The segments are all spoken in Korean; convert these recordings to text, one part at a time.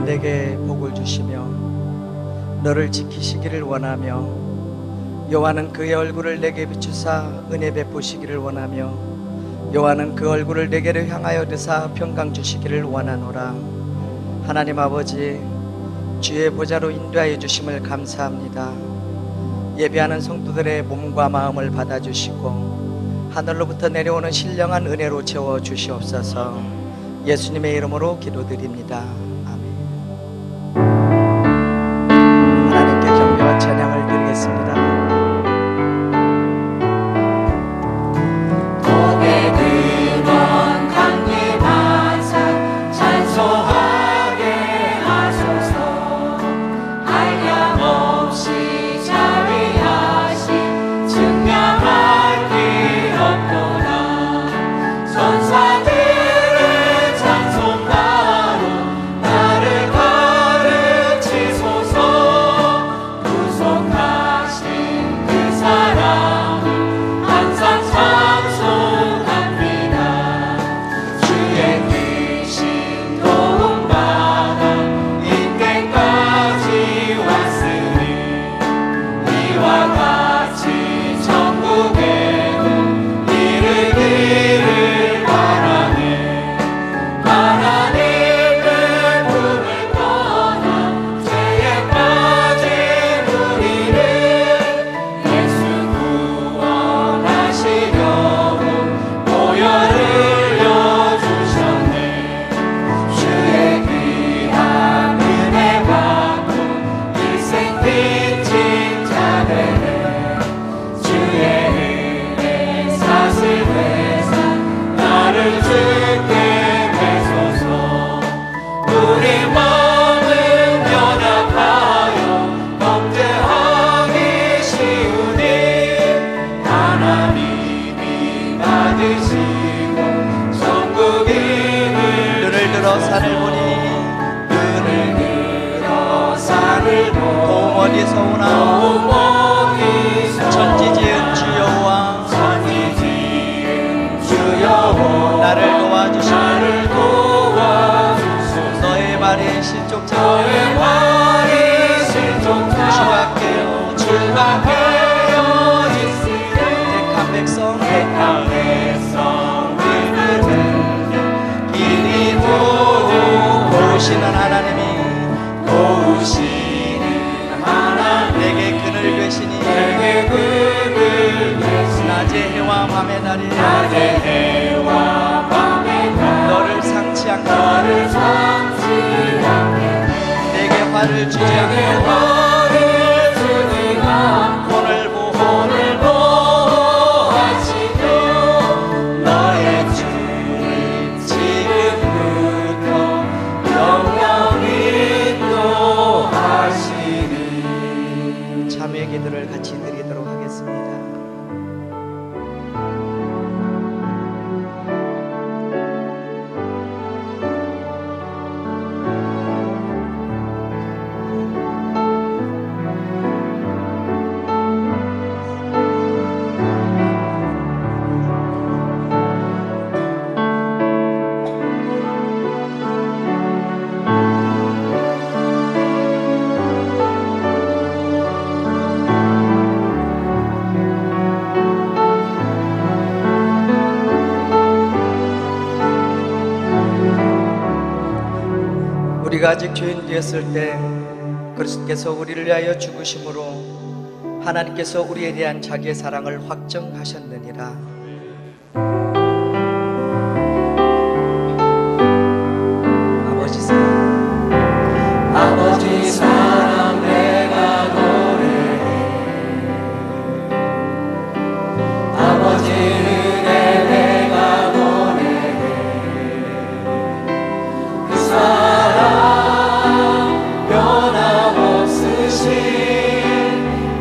내게 복을 주시며 너를 지키시기를 원하며 여호와는 그의 얼굴을 내게 비추사 은혜 베푸시기를 원하며 여호와는 그 얼굴을 내게로 향하여 드사 평강 주시기를 원하노라. 하나님 아버지, 주의 보좌로 인도하여 주심을 감사합니다. 예배하는 성도들의 몸과 마음을 받아주시고 하늘로부터 내려오는 신령한 은혜로 채워 주시옵소서. 예수님의 이름으로 기도드립니다. 아멘. 하나님께 경배와 찬양을 드리겠습니다. 어디서 오나 천지지은 주 여호와 나를 도와주시고 너의 발에 실족자 주갑게요 택한 백성들을 길이 도우시는 하나님이 내게 그늘 되시니 낮의 해와 밤의 달이 너를 상치 않게 내게 화를 주지 않게 오늘 보호하시며 너의 주님 지금부터 영영이 인도하시니 참여의 기도를 같이 드리도록 하겠습니다. 우리가 아직 죄인 되었을 때 그리스도께서 우리를 위하여 죽으심으로 하나님께서 우리에 대한 자기의 사랑을 확정하셨느니라. 아버지 사랑 내가 노래해 아버지 은혜 내가 노래해 그 사랑 변함없으신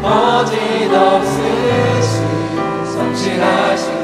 거짓 없으신 성실하신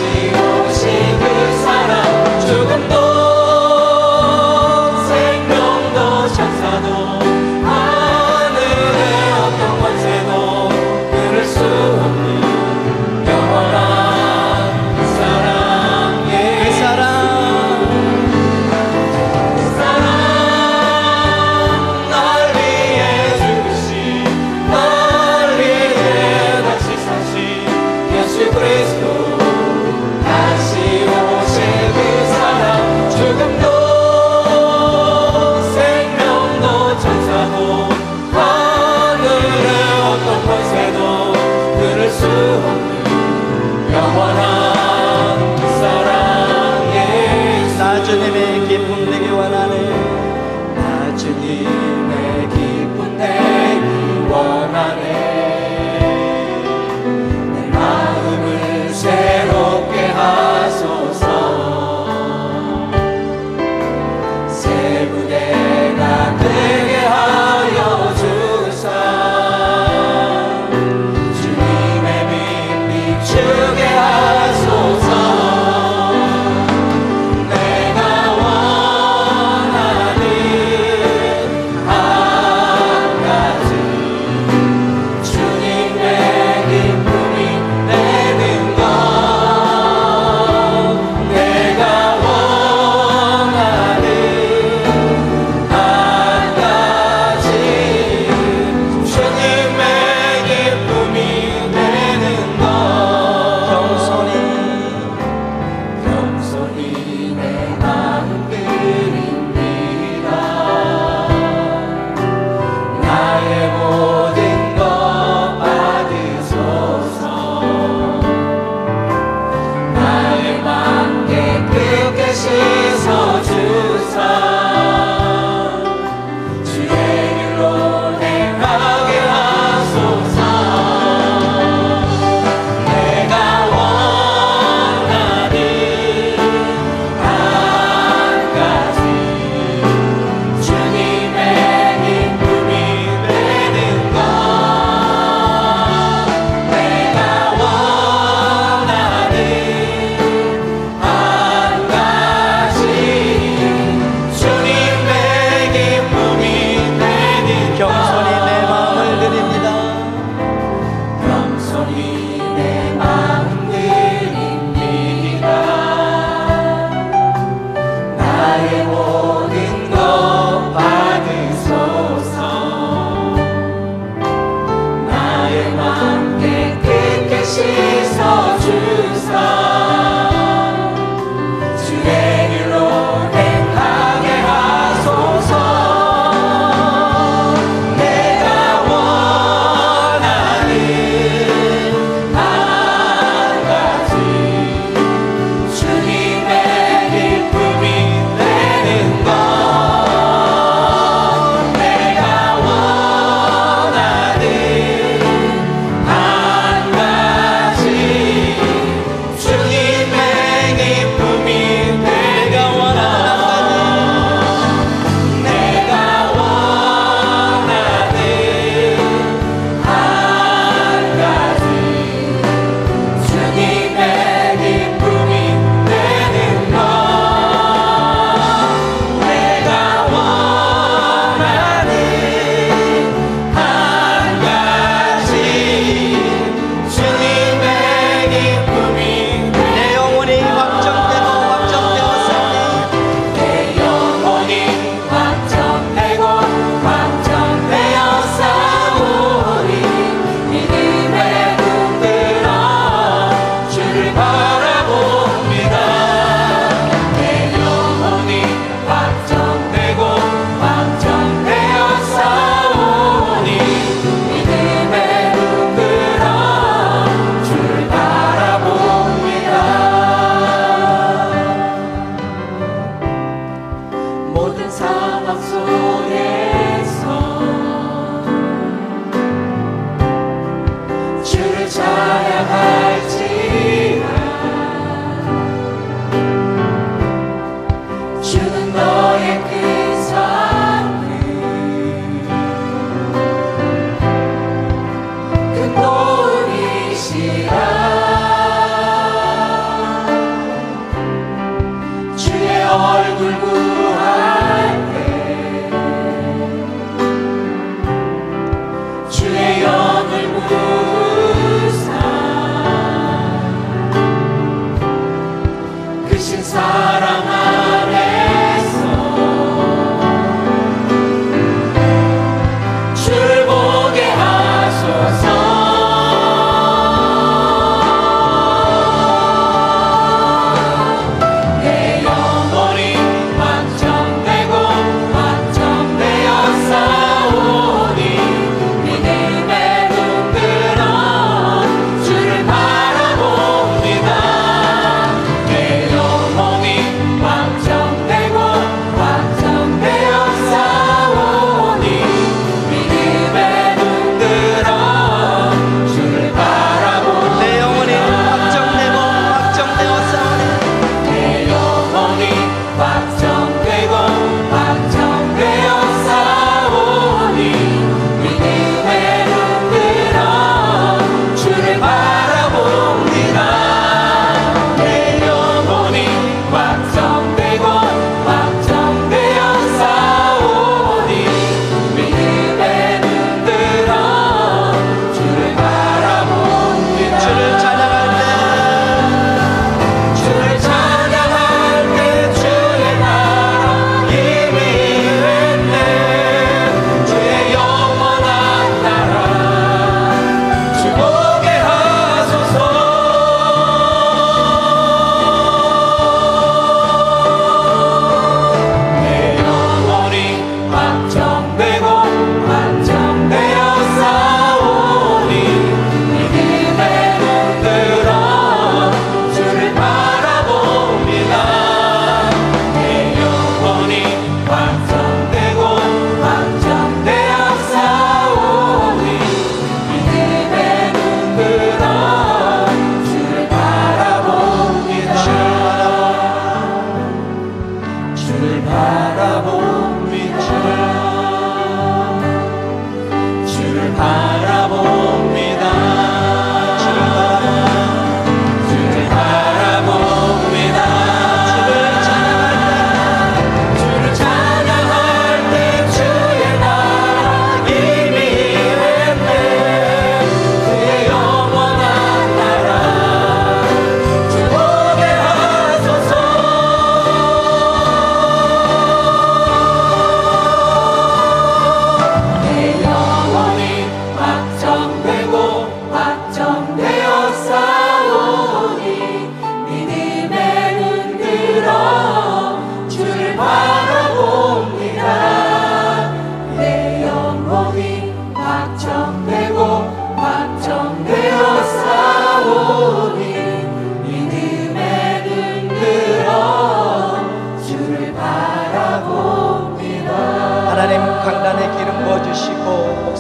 오신 그 사랑 죽음도 생명도 천사도 하늘의 어떤 권세도 끊을 수 없는 영원한 사랑 예수 사랑 날 위해 죽으신 날 위해 다시 사신 예수 그리스도 한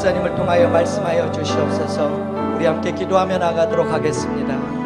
목사님을 통하여 말씀하여 주시옵소서. 우리 함께 기도하며 나가도록 하겠습니다.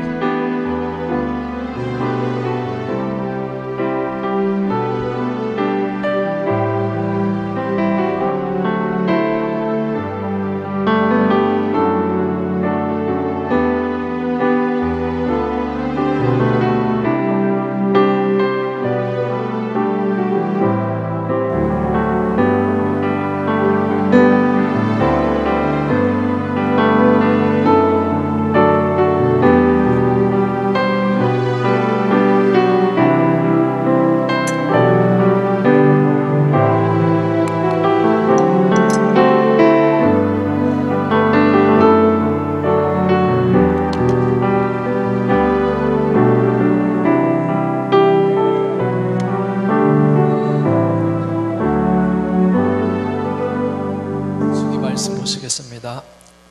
말씀 보시겠습니다.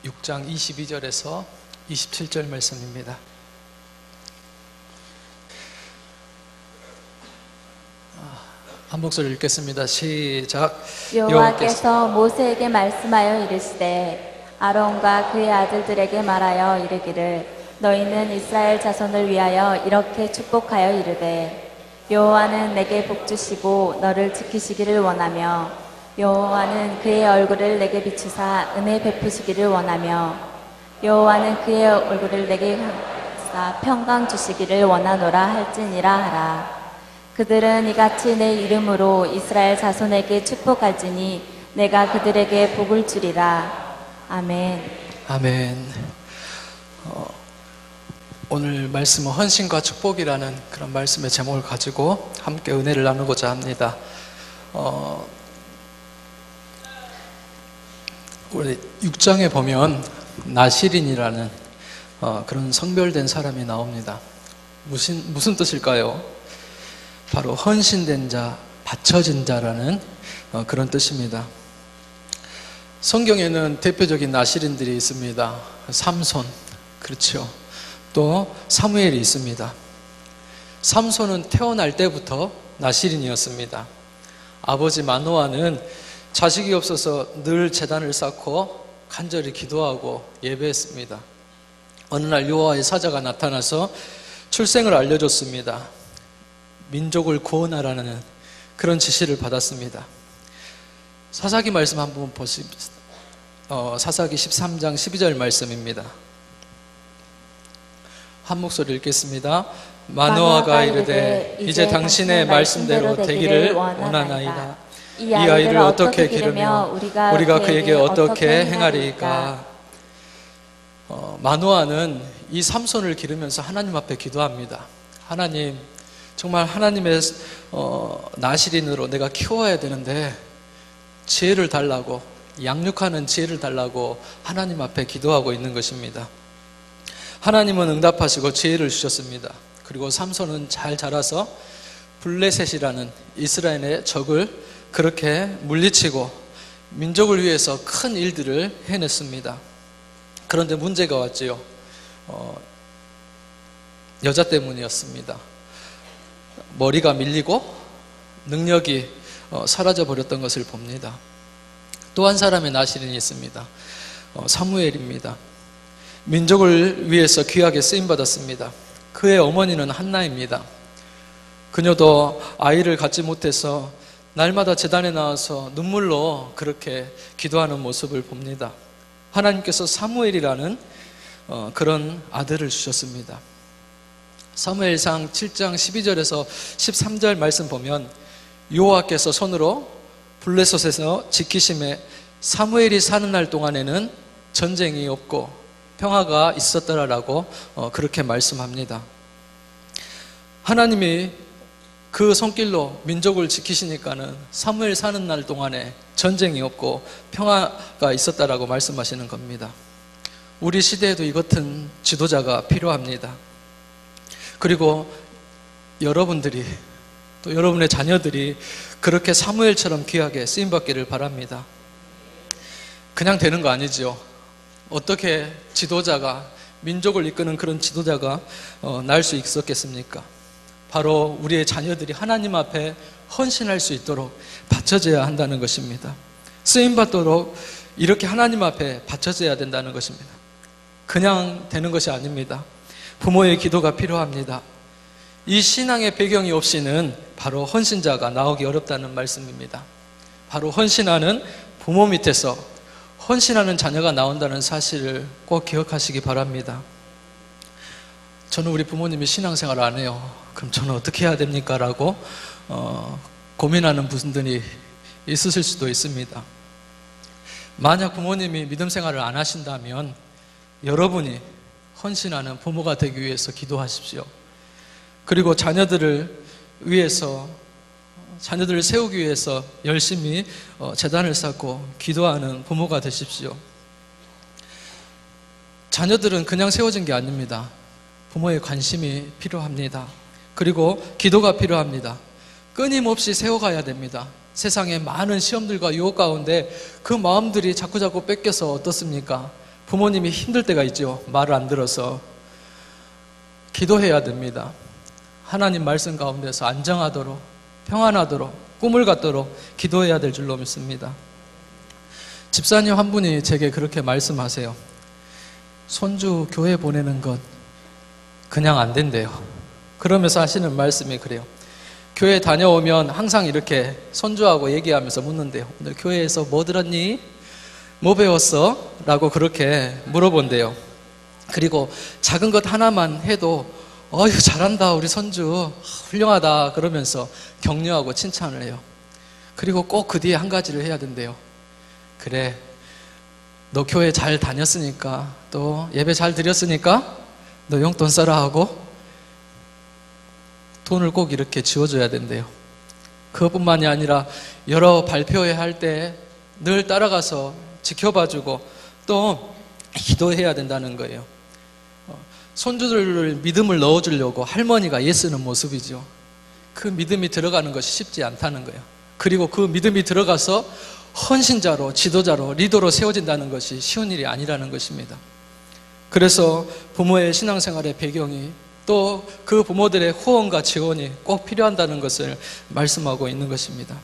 6장 22절에서 27절 말씀입니다. 한 목소리 읽겠습니다. 시작. 여호와께서 모세에게 말씀하여 이르시되 아론과 그의 아들들에게 말하여 이르기를 너희는 이스라엘 자손을 위하여 이렇게 축복하여 이르되 여호와는 내게 복 주시고 너를 지키시기를 원하며 여호와는 그의 얼굴을 내게 비추사 은혜 베푸시기를 원하며 여호와는 그의 얼굴을 내게 비추사 평강 주시기를 원하노라 할지니라 하라. 그들은 이같이 내 이름으로 이스라엘 자손에게 축복할지니 내가 그들에게 복을 주리라. 아멘. 아멘. 오늘 말씀은 헌신과 축복이라는 그런 말씀의 제목을 가지고 함께 은혜를 나누고자 합니다. 우리 6장에 보면 나실인이라는 그런 성별된 사람이 나옵니다. 무슨 뜻일까요? 바로 헌신된 자, 바쳐진 자라는 그런 뜻입니다. 성경에는 대표적인 나실인들이 있습니다. 삼손, 그렇죠. 또 사무엘이 있습니다. 삼손은 태어날 때부터 나실인이었습니다. 아버지 마노아는 자식이 없어서 늘 제단을 쌓고 간절히 기도하고 예배했습니다. 어느 날 여호와의 사자가 나타나서 출생을 알려줬습니다. 민족을 구원하라는 그런 지시를 받았습니다. 사사기 말씀 한번 보십시다. 사사기 13장 12절 말씀입니다. 한 목소리 읽겠습니다. 마노아가 이르되 이제 당신의 말씀대로 되기를 원하나이다. 이 아이를 어떻게 기르며 우리가 그에게 어떻게 행하리이까. 마노아는 이 삼손을 기르면서 하나님 앞에 기도합니다. 하나님, 정말 하나님의 나실인으로 내가 키워야 되는데 지혜를 달라고, 양육하는 지혜를 달라고 하나님 앞에 기도하고 있는 것입니다. 하나님은 응답하시고 지혜를 주셨습니다. 그리고 삼손은 잘 자라서 블레셋이라는 이스라엘의 적을 그렇게 물리치고 민족을 위해서 큰 일들을 해냈습니다. 그런데 문제가 왔지요. 여자 때문이었습니다. 머리가 밀리고 능력이 사라져 버렸던 것을 봅니다. 또 한 사람의 나실인이 있습니다. 사무엘입니다. 민족을 위해서 귀하게 쓰임받았습니다. 그의 어머니는 한나입니다. 그녀도 아이를 갖지 못해서 날마다 제단에 나와서 눈물로 그렇게 기도하는 모습을 봅니다. 하나님께서 사무엘이라는 그런 아들을 주셨습니다. 사무엘상 7장 12절에서 13절 말씀 보면 여호와께서 손으로 블레셋에서 지키심에 사무엘이 사는 날 동안에는 전쟁이 없고 평화가 있었더라라고 그렇게 말씀합니다. 하나님이 그 손길로 민족을 지키시니까는 사무엘 사는 날 동안에 전쟁이 없고 평화가 있었다라고 말씀하시는 겁니다. 우리 시대에도 이 같은 지도자가 필요합니다. 그리고 여러분들이 또 여러분의 자녀들이 그렇게 사무엘처럼 귀하게 쓰임받기를 바랍니다. 그냥 되는 거 아니죠. 어떻게 지도자가, 민족을 이끄는 그런 지도자가 날 수 있었겠습니까? 바로 우리의 자녀들이 하나님 앞에 헌신할 수 있도록 바쳐져야 한다는 것입니다. 쓰임받도록 이렇게 하나님 앞에 바쳐져야 된다는 것입니다. 그냥 되는 것이 아닙니다. 부모의 기도가 필요합니다. 이 신앙의 배경이 없이는 바로 헌신자가 나오기 어렵다는 말씀입니다. 바로 헌신하는 부모 밑에서 헌신하는 자녀가 나온다는 사실을 꼭 기억하시기 바랍니다. 저는 우리 부모님이 신앙생활을 안 해요. 그럼 저는 어떻게 해야 됩니까? 라고 고민하는 분들이 있으실 수도 있습니다. 만약 부모님이 믿음 생활을 안 하신다면 여러분이 헌신하는 부모가 되기 위해서 기도하십시오. 그리고 자녀들을 세우기 위해서 열심히 재단을 쌓고 기도하는 부모가 되십시오. 자녀들은 그냥 세워진 게 아닙니다. 부모의 관심이 필요합니다. 그리고 기도가 필요합니다. 끊임없이 세워가야 됩니다. 세상의 많은 시험들과 유혹 가운데 그 마음들이 자꾸자꾸 뺏겨서 어떻습니까? 부모님이 힘들 때가 있죠. 말을 안 들어서. 기도해야 됩니다. 하나님 말씀 가운데서 안정하도록, 평안하도록, 꿈을 갖도록 기도해야 될 줄로 믿습니다. 집사님 한 분이 제게 그렇게 말씀하세요. 손주 교회 보내는 것 그냥 안 된대요. 그러면서 하시는 말씀이 그래요. 교회 다녀오면 항상 이렇게 손주하고 얘기하면서 묻는데요. 오늘 교회에서 뭐 들었니? 뭐 배웠어? 라고 그렇게 물어본대요. 그리고 작은 것 하나만 해도 어휴 잘한다 우리 손주 훌륭하다 그러면서 격려하고 칭찬을 해요. 그리고 꼭 그 뒤에 한 가지를 해야 된대요. 그래 너 교회 잘 다녔으니까 또 예배 잘 드렸으니까 너 용돈 써라 하고 돈을 꼭 이렇게 지어줘야 된대요. 그것뿐만이 아니라 여러 발표회 할 때 늘 따라가서 지켜봐주고 또 기도해야 된다는 거예요. 손주들을 믿음을 넣어주려고 할머니가 애쓰는 모습이죠. 그 믿음이 들어가는 것이 쉽지 않다는 거예요. 그리고 그 믿음이 들어가서 헌신자로, 지도자로, 리더로 세워진다는 것이 쉬운 일이 아니라는 것입니다. 그래서 부모의 신앙생활의 배경이 또 그 부모들의 후원과 지원이 꼭 필요하다는 것을 말씀하고 있는 것입니다.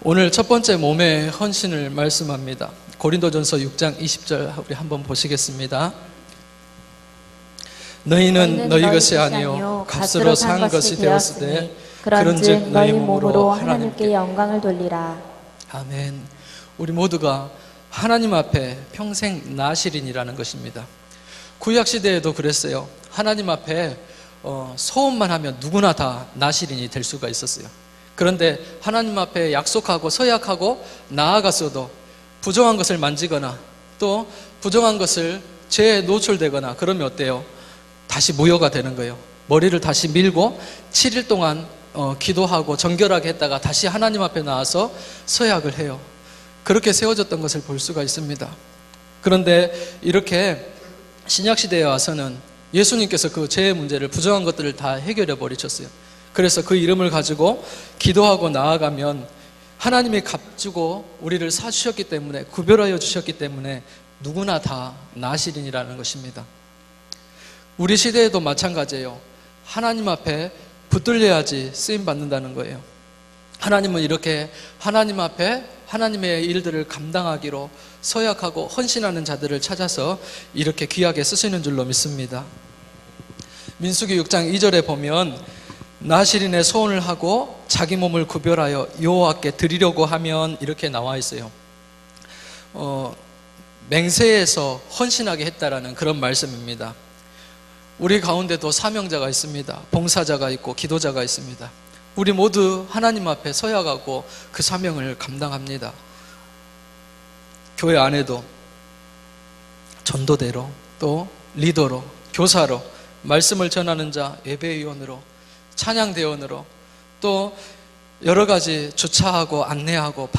오늘 첫 번째 몸의 헌신을 말씀합니다. 고린도전서 6장 20절 우리 한번 보시겠습니다. 너희는 너희 것이 아니요 값으로 산 것이 되었으되 그런즉 너희 몸으로 하나님께 영광을 돌리라. 아멘. 우리 모두가 하나님 앞에 평생 나시린이라는 것입니다. 구약시대에도 그랬어요. 하나님 앞에 소원만 하면 누구나 다 나시린이 될 수가 있었어요. 그런데 하나님 앞에 약속하고 서약하고 나아갔어도 부정한 것을 만지거나 또 부정한 것을 죄에 노출되거나 그러면 어때요? 다시 무효가 되는 거예요. 머리를 다시 밀고 7일 동안 기도하고 정결하게 했다가 다시 하나님 앞에 나와서 서약을 해요. 그렇게 세워졌던 것을 볼 수가 있습니다. 그런데 이렇게 신약시대에 와서는 예수님께서 그 죄의 문제를 부정한 것들을 다 해결해 버리셨어요. 그래서 그 이름을 가지고 기도하고 나아가면 하나님이 값주고 우리를 사주셨기 때문에 구별하여 주셨기 때문에 누구나 다 나시린이라는 것입니다. 우리 시대에도 마찬가지예요. 하나님 앞에 붙들려야지 쓰임받는다는 거예요. 하나님은 이렇게 하나님 앞에 하나님의 일들을 감당하기로 서약하고 헌신하는 자들을 찾아서 이렇게 귀하게 쓰시는 줄로 믿습니다. 민수기 6장 2절에 보면 나시린의 소원을 하고 자기 몸을 구별하여 여호와께 드리려고 하면 이렇게 나와 있어요. 맹세해서 헌신하게 했다라는 그런 말씀입니다. 우리 가운데도 사명자가 있습니다. 봉사자가 있고 기도자가 있습니다. 우리 모두 하나님 앞에 서약하고 그 사명을 감당합니다. 교회 안에도 전도대로 또 리더로 교사로 말씀을 전하는 자 예배위원으로 찬양대원으로 또 여러 가지 주차하고 안내하고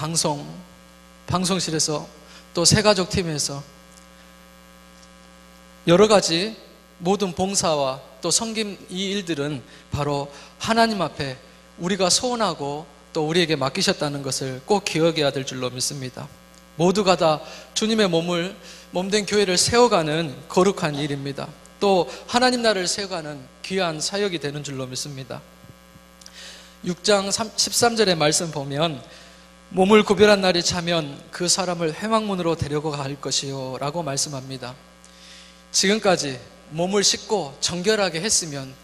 방송실에서 또 새가족팀에서 여러 가지 모든 봉사와 또 섬김 이 일들은 바로 하나님 앞에 우리가 소원하고 또 우리에게 맡기셨다는 것을 꼭 기억해야 될 줄로 믿습니다. 모두가 다 주님의 몸된 교회를 세워가는 거룩한 일입니다. 또 하나님 나라를 세워가는 귀한 사역이 되는 줄로 믿습니다. 6장 13절의 말씀 보면 몸을 구별한 날이 차면 그 사람을 회막문으로 데려가 갈 것이요 라고 말씀합니다. 지금까지 몸을 씻고 정결하게 했으면,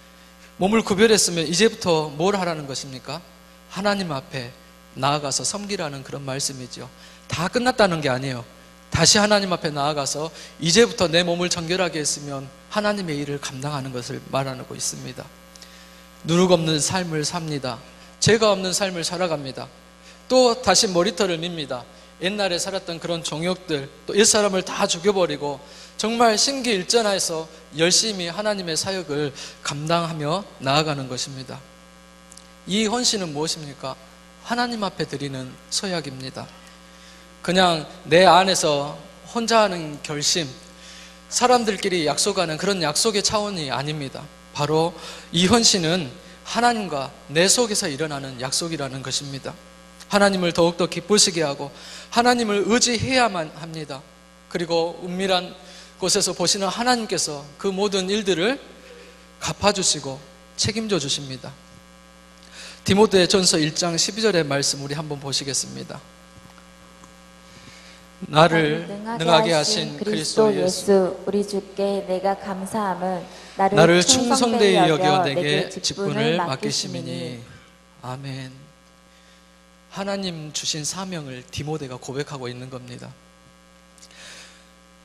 몸을 구별했으면 이제부터 뭘 하라는 것입니까? 하나님 앞에 나아가서 섬기라는 그런 말씀이죠. 다 끝났다는 게 아니에요. 다시 하나님 앞에 나아가서 이제부터 내 몸을 정결하게 했으면 하나님의 일을 감당하는 것을 말하고 있습니다. 누룩 없는 삶을 삽니다. 죄가 없는 삶을 살아갑니다. 또 다시 머리털을 밉니다. 옛날에 살았던 그런 종욕들, 또 옛사람을 다 죽여버리고 정말 심기일전해서 열심히 하나님의 사역을 감당하며 나아가는 것입니다. 이 헌신은 무엇입니까? 하나님 앞에 드리는 서약입니다. 그냥 내 안에서 혼자 하는 결심, 사람들끼리 약속하는 그런 약속의 차원이 아닙니다. 바로 이 헌신은 하나님과 내 속에서 일어나는 약속이라는 것입니다. 하나님을 더욱더 기쁘시게 하고 하나님을 의지해야만 합니다. 그리고 은밀한 곳에서 보시는 하나님께서 그 모든 일들을 갚아주시고 책임져 주십니다. 디모데전서 1장 12절의 말씀 우리 한번 보시겠습니다. 나를 능하게 하신 그리스도 예수 우리 주께 내가 감사함은 나를 충성되이 여겨 내게 직분을 맡기심이니. 아멘. 하나님 주신 사명을 디모데가 고백하고 있는 겁니다.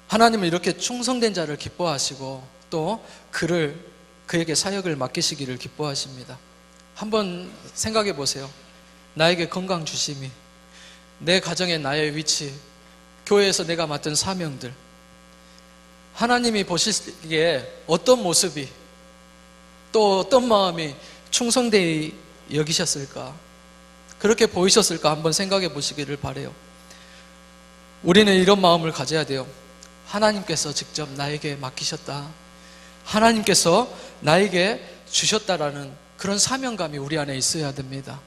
하나님은 이렇게 충성된 자를 기뻐하시고 또 그에게 사역을 맡기시기를 기뻐하십니다. 한번 생각해 보세요. 나에게 건강 주심이, 내 가정에 나의 위치, 교회에서 내가 맡은 사명들, 하나님이 보시기에 어떤 모습이 또 어떤 마음이 충성되이 여기셨을까, 그렇게 보이셨을까 한번 생각해 보시기를 바라요. 우리는 이런 마음을 가져야 돼요. 하나님께서 직접 나에게 맡기셨다, 하나님께서 나에게 주셨다라는 그런 사명감이 우리 안에 있어야 됩니다.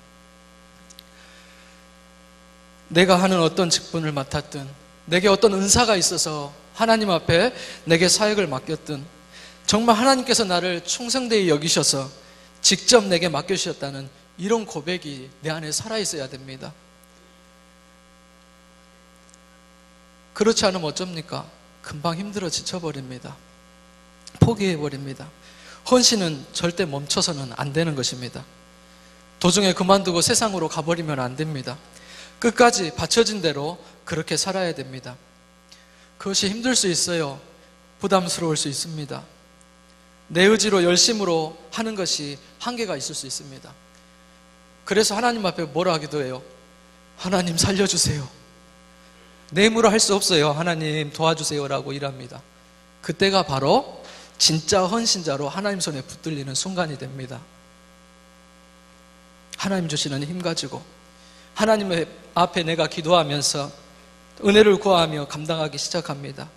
내가 하는 어떤 직분을 맡았든, 내게 어떤 은사가 있어서 하나님 앞에 내게 사역을 맡겼든, 정말 하나님께서 나를 충성되이 여기셔서 직접 내게 맡겨주셨다는 이런 고백이 내 안에 살아있어야 됩니다. 그렇지 않으면 어쩝니까? 금방 힘들어 지쳐버립니다. 포기해버립니다. 헌신은 절대 멈춰서는 안 되는 것입니다. 도중에 그만두고 세상으로 가버리면 안 됩니다. 끝까지 바쳐진 대로 그렇게 살아야 됩니다. 그것이 힘들 수 있어요. 부담스러울 수 있습니다. 내 의지로 열심으로 하는 것이 한계가 있을 수 있습니다. 그래서 하나님 앞에 뭐라 하기도 해요. 하나님 살려주세요. 내 힘으로 할 수 없어요. 하나님 도와주세요라고 일합니다. 그때가 바로 진짜 헌신자로 하나님 손에 붙들리는 순간이 됩니다. 하나님 주시는 힘 가지고 하나님 앞에 내가 기도하면서 은혜를 구하며 감당하기 시작합니다.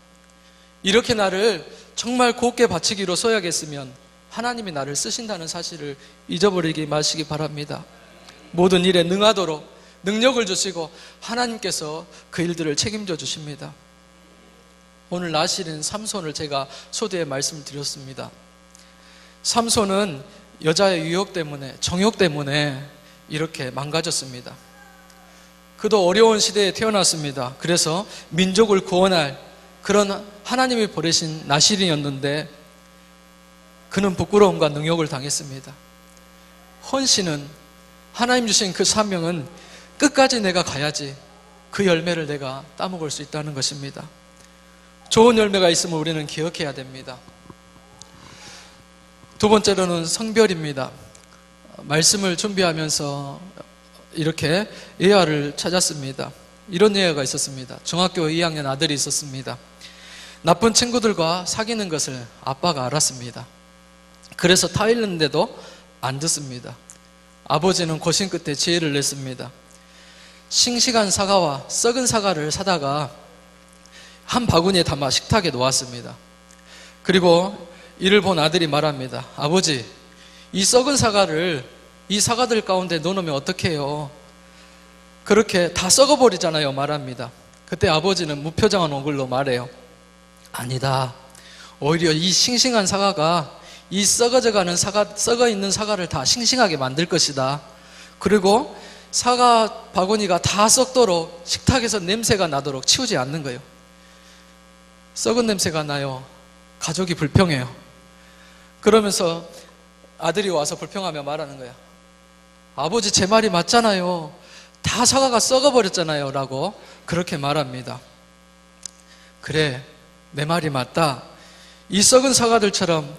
이렇게 나를 정말 곱게 바치기로 서야겠으면 하나님이 나를 쓰신다는 사실을 잊어버리지 마시기 바랍니다. 모든 일에 능하도록 능력을 주시고 하나님께서 그 일들을 책임져 주십니다. 오늘 나실인 삼손을 제가 소두에 말씀드렸습니다. 삼손은 여자의 유혹 때문에, 정욕 때문에 이렇게 망가졌습니다. 그도 어려운 시대에 태어났습니다. 그래서 민족을 구원할 그런 하나님이 보내신 나실인이었는데 그는 부끄러움과 능욕을 당했습니다. 헌신은, 하나님 주신 그 사명은 끝까지 내가 가야지 그 열매를 내가 따먹을 수 있다는 것입니다. 좋은 열매가 있으면 우리는 기억해야 됩니다. 두 번째로는 성별입니다. 말씀을 준비하면서 이렇게 예화를 찾았습니다. 이런 예화가 있었습니다. 중학교 2학년 아들이 있었습니다. 나쁜 친구들과 사귀는 것을 아빠가 알았습니다. 그래서 타일렀는데도 안 듣습니다. 아버지는 고심 끝에 지혜를 냈습니다. 싱싱한 사과와 썩은 사과를 사다가 한 바구니에 담아 식탁에 놓았습니다. 그리고 이를 본 아들이 말합니다. 아버지, 이 썩은 사과를 이 사과들 가운데 넣어놓으면 어떡해요? 그렇게 다 썩어버리잖아요 말합니다. 그때 아버지는 무표정한 얼굴로 말해요. 아니다. 오히려 이 싱싱한 사과가 이 썩어져가는 썩어있는 사과를 다 싱싱하게 만들 것이다. 그리고 사과 바구니가 다 썩도록 식탁에서 냄새가 나도록 치우지 않는 거예요. 썩은 냄새가 나요. 가족이 불평해요. 그러면서 아들이 와서 불평하며 말하는 거야. 아버지 제 말이 맞잖아요. 다 사과가 썩어버렸잖아요. 라고 그렇게 말합니다. 그래, 내 말이 맞다. 이 썩은 사과들처럼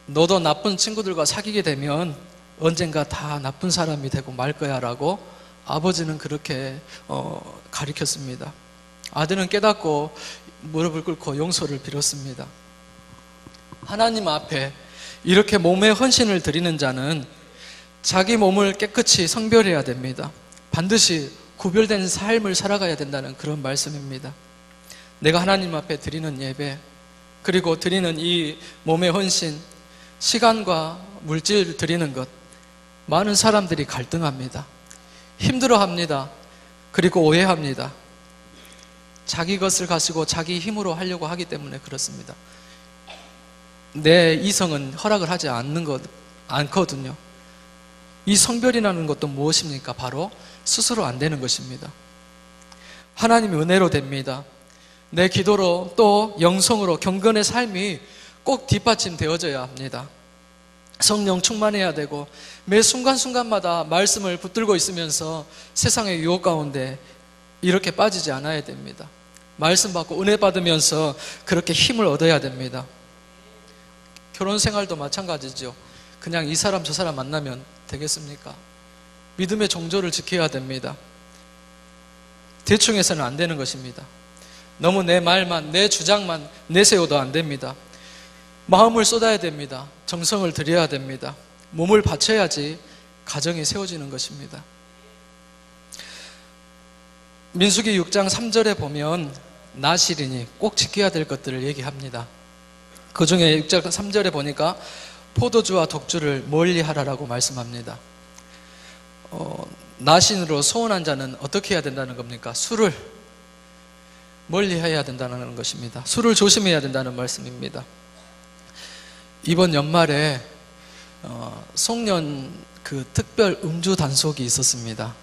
너도 나쁜 친구들과 사귀게 되면 언젠가 다 나쁜 사람이 되고 말 거야 라고 아버지는 그렇게 가르쳤습니다. 아들은 깨닫고 무릎을 꿇고 용서를 빌었습니다. 하나님 앞에 이렇게 몸의 헌신을 드리는 자는 자기 몸을 깨끗이 성별해야 됩니다. 반드시 구별된 삶을 살아가야 된다는 그런 말씀입니다. 내가 하나님 앞에 드리는 예배, 그리고 드리는 이 몸의 헌신, 시간과 물질을 드리는 것, 많은 사람들이 갈등합니다. 힘들어합니다. 그리고 오해합니다. 자기 것을 가지고 자기 힘으로 하려고 하기 때문에 그렇습니다. 내 이성은 허락을 하지 않거든요. 이 성별이라는 것도 무엇입니까? 바로 스스로 안 되는 것입니다. 하나님의 은혜로 됩니다. 내 기도로 또 영성으로 경건의 삶이 꼭 뒷받침되어져야 합니다. 성령 충만해야 되고 매 순간순간마다 말씀을 붙들고 있으면서 세상의 유혹 가운데 이렇게 빠지지 않아야 됩니다. 말씀 받고 은혜 받으면서 그렇게 힘을 얻어야 됩니다. 결혼 생활도 마찬가지죠. 그냥 이 사람 저 사람 만나면 되겠습니까? 믿음의 정조를 지켜야 됩니다. 대충 해서는 안 되는 것입니다. 너무 내 말만, 내 주장만 내세워도 안 됩니다. 마음을 쏟아야 됩니다. 정성을 들여야 됩니다. 몸을 바쳐야지 가정이 세워지는 것입니다. 민수기 6장 3절에 보면 나실이니 꼭 지켜야 될 것들을 얘기합니다. 그 중에 6장 3절에 보니까 포도주와 독주를 멀리하라라고 말씀합니다. 나신으로 소원한 자는 어떻게 해야 된다는 겁니까? 술을 멀리해야 된다는 것입니다. 술을 조심해야 된다는 말씀입니다. 이번 연말에 송년 그 특별 음주 단속이 있었습니다.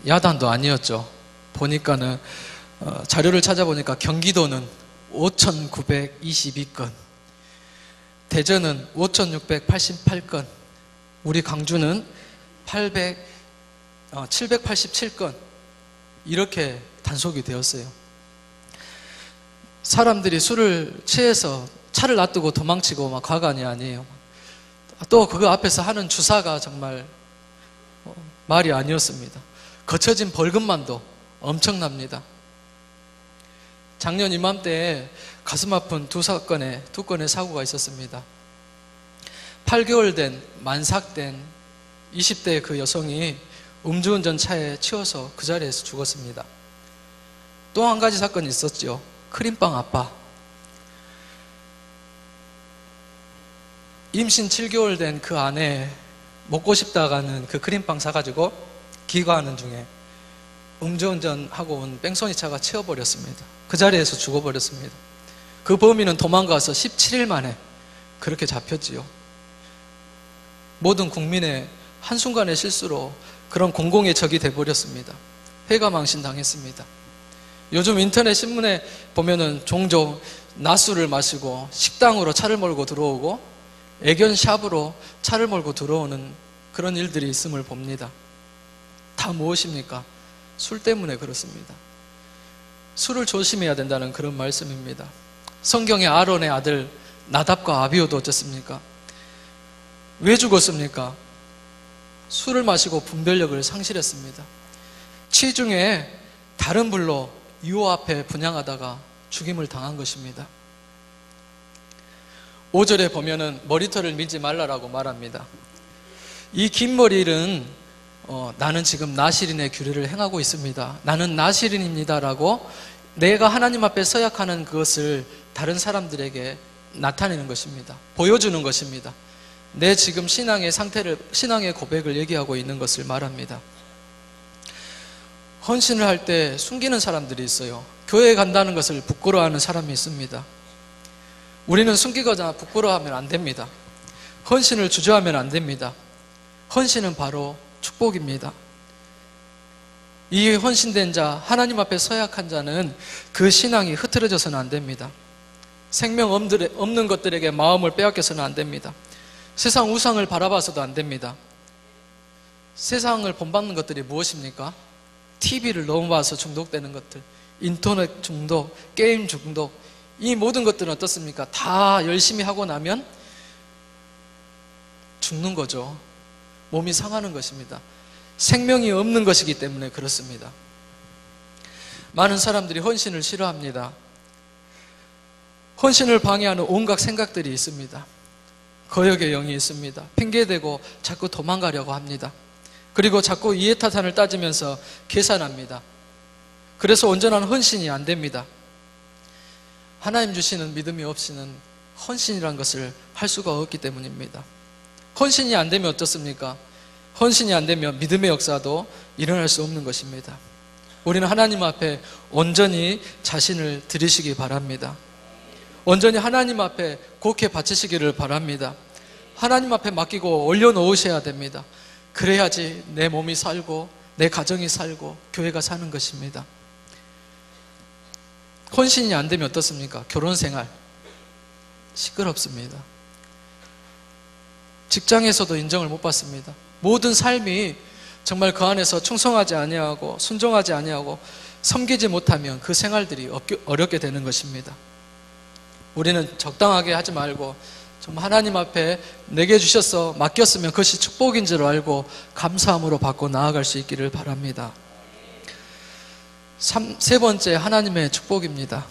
야단도 아니었죠. 보니까는 자료를 찾아보니까 경기도는 5,922건, 대전은 5,688건, 우리 광주는 787건 이렇게 단속이 되었어요. 사람들이 술을 취해서 차를 놔두고 도망치고 막 과간이 아니에요. 또 그거 앞에서 하는 주사가 정말 말이 아니었습니다. 거쳐진 벌금만도 엄청납니다. 작년 이맘때에 가슴 아픈 두 건의 사고가 있었습니다. 8개월 된 만삭된 20대 그 여성이 음주운전 차에 치여서 그 자리에서 죽었습니다. 또 한 가지 사건이 있었죠. 크림빵 아빠. 임신 7개월 된 그 아내 먹고 싶다가는 그 크림빵 사가지고 귀가하는 중에 음주운전하고 온 뺑소니차가 치워버렸습니다. 그 자리에서 죽어버렸습니다. 그 범인은 도망가서 17일 만에 그렇게 잡혔지요. 모든 국민의 한순간의 실수로 그런 공공의 적이 돼버렸습니다. 회가망신 당했습니다. 요즘 인터넷 신문에 보면은 종종 낮술을 마시고 식당으로 차를 몰고 들어오고 애견샵으로 차를 몰고 들어오는 그런 일들이 있음을 봅니다. 다 무엇입니까? 술 때문에 그렇습니다. 술을 조심해야 된다는 그런 말씀입니다. 성경의 아론의 아들 나답과 아비후도 어쨌습니까? 왜 죽었습니까? 술을 마시고 분별력을 상실했습니다. 취중에 다른 불로 유호 앞에 분향하다가 죽임을 당한 것입니다. 5절에 보면은 머리털을 밀지 말라라고 말합니다. 이 긴 머리는 나는 지금 나실인의 규례를 행하고 있습니다. 나는 나실인입니다라고 내가 하나님 앞에 서약하는 그것을 다른 사람들에게 나타내는 것입니다. 보여주는 것입니다. 내 지금 신앙의 상태를, 신앙의 고백을 얘기하고 있는 것을 말합니다. 헌신을 할 때 숨기는 사람들이 있어요. 교회에 간다는 것을 부끄러워하는 사람이 있습니다. 우리는 숨기거나 부끄러워하면 안 됩니다. 헌신을 주저하면 안 됩니다. 헌신은 바로 축복입니다. 이 헌신된 자, 하나님 앞에 서약한 자는 그 신앙이 흐트러져서는 안 됩니다. 생명 없는 것들에게 마음을 빼앗겨서는 안 됩니다. 세상 우상을 바라봐서도 안 됩니다. 세상을 본받는 것들이 무엇입니까? TV를 너무 봐서 중독되는 것들, 인터넷 중독, 게임 중독, 이 모든 것들은 어떻습니까? 다 열심히 하고 나면 죽는 거죠. 몸이 상하는 것입니다. 생명이 없는 것이기 때문에 그렇습니다. 많은 사람들이 헌신을 싫어합니다. 헌신을 방해하는 온갖 생각들이 있습니다. 거역의 영이 있습니다. 핑계대고 자꾸 도망가려고 합니다. 그리고 자꾸 이해타산을 따지면서 계산합니다. 그래서 온전한 헌신이 안 됩니다. 하나님 주시는 믿음이 없이는 헌신이란 것을 할 수가 없기 때문입니다. 헌신이 안 되면 어떻습니까? 헌신이 안 되면 믿음의 역사도 일어날 수 없는 것입니다. 우리는 하나님 앞에 온전히 자신을 드리시기 바랍니다. 온전히 하나님 앞에 곡해 바치시기를 바랍니다. 하나님 앞에 맡기고 올려놓으셔야 됩니다. 그래야지 내 몸이 살고 내 가정이 살고 교회가 사는 것입니다. 헌신이 안 되면 어떻습니까? 결혼생활 시끄럽습니다. 직장에서도 인정을 못 받습니다. 모든 삶이 정말 그 안에서 충성하지 아니하고 순종하지 아니하고 섬기지 못하면 그 생활들이 어렵게 되는 것입니다. 우리는 적당하게 하지 말고 정말 하나님 앞에 내게 주셔서 맡겼으면 그것이 축복인 줄 알고 감사함으로 받고 나아갈 수 있기를 바랍니다. 세 번째, 하나님의 축복입니다.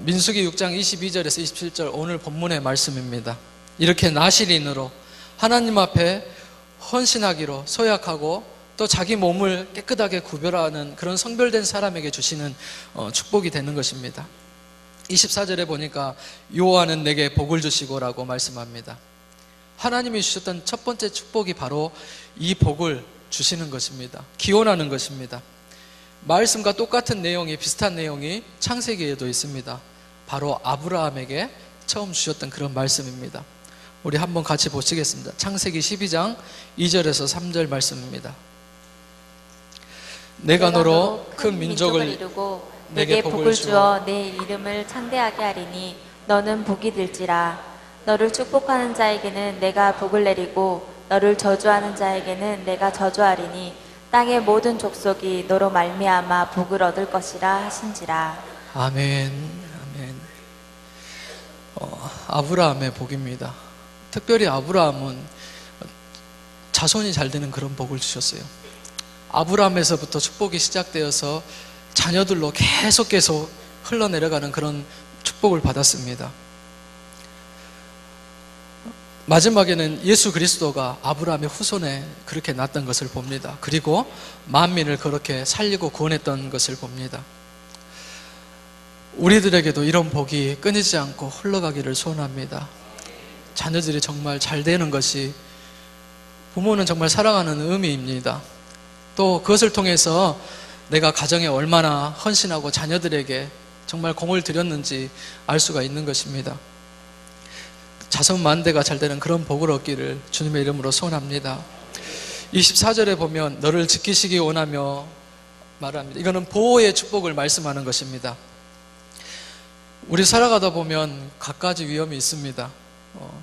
민수기 6장 22절에서 27절 오늘 본문의 말씀입니다. 이렇게 나실인으로 하나님 앞에 헌신하기로 서약하고 또 자기 몸을 깨끗하게 구별하는 그런 성별된 사람에게 주시는 축복이 되는 것입니다. 24절에 보니까 여호와는 내게 복을 주시고라고 말씀합니다. 하나님이 주셨던 첫 번째 축복이 바로 이 복을 주시는 것입니다. 기원하는 것입니다. 말씀과 똑같은 내용이, 비슷한 내용이 창세기에도 있습니다. 바로 아브라함에게 처음 주셨던 그런 말씀입니다. 우리 한번 같이 보시겠습니다. 창세기 12장 2절에서 3절 말씀입니다. 내가 너로 큰 민족을 이루고 내게 복을 주어 내 이름을 창대하게 하리니 너는 복이 될지라. 너를 축복하는 자에게는 내가 복을 내리고 너를 저주하는 자에게는 내가 저주하리니 땅의 모든 족속이 너로 말미암아 복을 얻을 것이라 하신지라. 아멘. 아멘. 아브라함의 복입니다. 특별히 아브라함은 자손이 잘 되는 그런 복을 주셨어요. 아브라함에서부터 축복이 시작되어서 자녀들로 계속 흘러내려가는 그런 축복을 받았습니다. 마지막에는 예수 그리스도가 아브라함의 후손에 그렇게 났던 것을 봅니다. 그리고 만민을 그렇게 살리고 구원했던 것을 봅니다. 우리들에게도 이런 복이 끊이지 않고 흘러가기를 소원합니다. 자녀들이 정말 잘 되는 것이 부모는 정말 사랑하는 의미입니다. 또 그것을 통해서 내가 가정에 얼마나 헌신하고 자녀들에게 정말 공을 들였는지 알 수가 있는 것입니다. 자손 만대가 잘 되는 그런 복을 얻기를 주님의 이름으로 소원합니다. 24절에 보면 너를 지키시기 원하며 말합니다. 이거는 보호의 축복을 말씀하는 것입니다. 우리 살아가다 보면 갖가지 위험이 있습니다.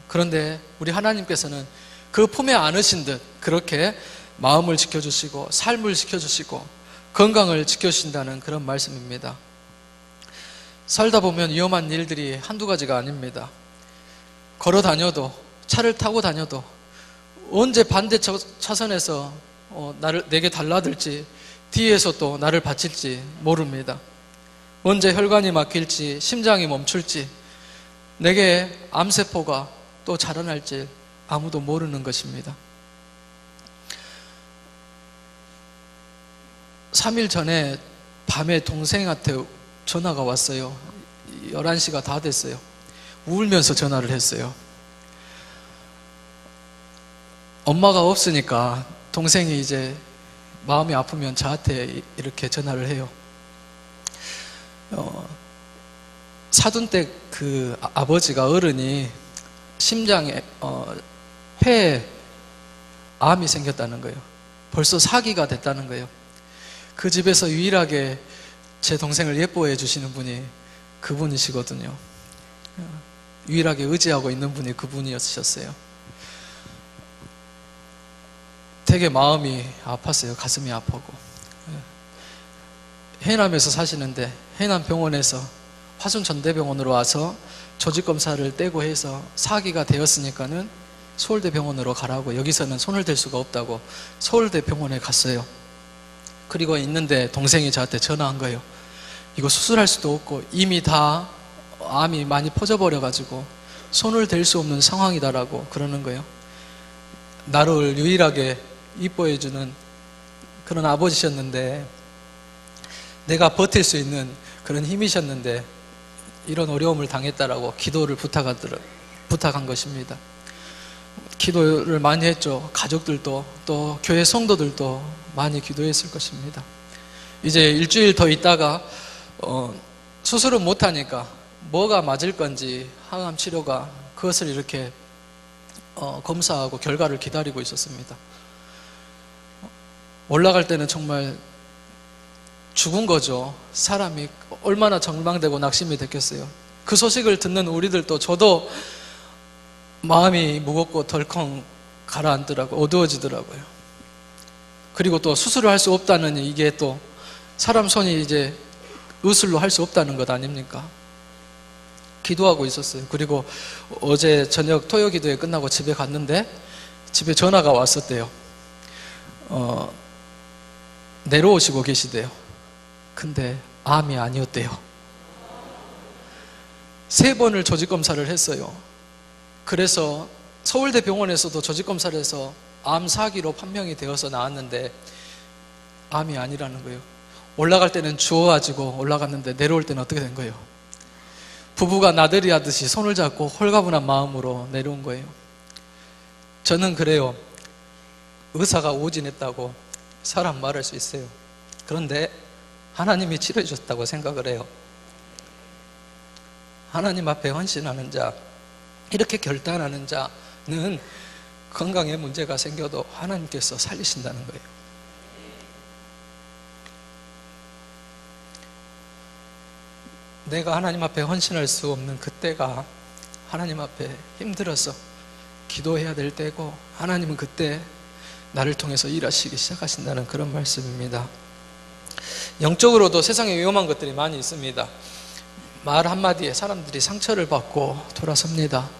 그런데 우리 하나님께서는 그 품에 안으신 듯 그렇게 마음을 지켜주시고 삶을 지켜주시고 건강을 지켜주신다는 그런 말씀입니다. 살다 보면 위험한 일들이 한두 가지가 아닙니다. 걸어 다녀도, 차를 타고 다녀도 언제 반대 차선에서 내게 달라들지, 뒤에서 또 나를 바칠지 모릅니다. 언제 혈관이 막힐지, 심장이 멈출지, 내게 암세포가 또 자라날지 아무도 모르는 것입니다. 3일 전에 밤에 동생한테 전화가 왔어요. 11시가 다 됐어요. 울면서 전화를 했어요. 엄마가 없으니까 동생이 이제 마음이 아프면 저한테 이렇게 전화를 해요. 사돈댁 그 아버지가 어른이 심장에 폐에 암이 생겼다는 거예요. 벌써 사기가 됐다는 거예요. 그 집에서 유일하게 제 동생을 예뻐해 주시는 분이 그분이시거든요. 유일하게 의지하고 있는 분이 그분이었으셨어요. 되게 마음이 아팠어요. 가슴이 아프고. 해남에서 사시는데 해남 병원에서 화순전대병원으로 와서 조직검사를 떼고 해서 사기가 되었으니까는 서울대 병원으로 가라고, 여기서는 손을 댈 수가 없다고 서울대 병원에 갔어요. 그리고 있는데 동생이 저한테 전화한 거예요. 이거 수술할 수도 없고 이미 다 암이 많이 퍼져버려 가지고 손을 댈 수 없는 상황이다라고 그러는 거예요. 나를 유일하게 이뻐해 주는 그런 아버지셨는데, 내가 버틸 수 있는 그런 힘이셨는데 이런 어려움을 당했다라고 기도를 부탁한 것입니다. 기도를 많이 했죠. 가족들도 또 교회 성도들도 많이 기도했을 것입니다. 이제 일주일 더 있다가 수술은 못하니까 뭐가 맞을 건지 항암 치료가, 그것을 이렇게 검사하고 결과를 기다리고 있었습니다. 올라갈 때는 정말 죽은 거죠. 사람이 얼마나 절망되고 낙심이 됐겠어요. 그 소식을 듣는 우리들도, 저도 마음이 무겁고 덜컹 가라앉더라고요. 어두워지더라고요. 그리고 또 수술을 할 수 없다는, 이게 또 사람 손이 이제 의술로 할 수 없다는 것 아닙니까? 기도하고 있었어요. 그리고 어제 저녁 토요 기도회 끝나고 집에 갔는데 집에 전화가 왔었대요. 내려오시고 계시대요. 근데 암이 아니었대요. 3번을 조직검사를 했어요. 그래서 서울대 병원에서도 조직검사를 해서 암 사기로 판명이 되어서 나왔는데 암이 아니라는 거예요. 올라갈 때는 주워가지고 올라갔는데 내려올 때는 어떻게 된 거예요? 부부가 나들이 하듯이 손을 잡고 홀가분한 마음으로 내려온 거예요. 저는 그래요. 의사가 오진했다고 사람 말할 수 있어요. 그런데 하나님이 치료해 줬다고 생각을 해요. 하나님 앞에 헌신하는 자, 이렇게 결단하는 자는 건강에 문제가 생겨도 하나님께서 살리신다는 거예요. 내가 하나님 앞에 헌신할 수 없는 그때가 하나님 앞에 힘들어서 기도해야 될 때고, 하나님은 그때 나를 통해서 일하시기 시작하신다는 그런 말씀입니다. 영적으로도 세상에 위험한 것들이 많이 있습니다. 말 한마디에 사람들이 상처를 받고 돌아섭니다.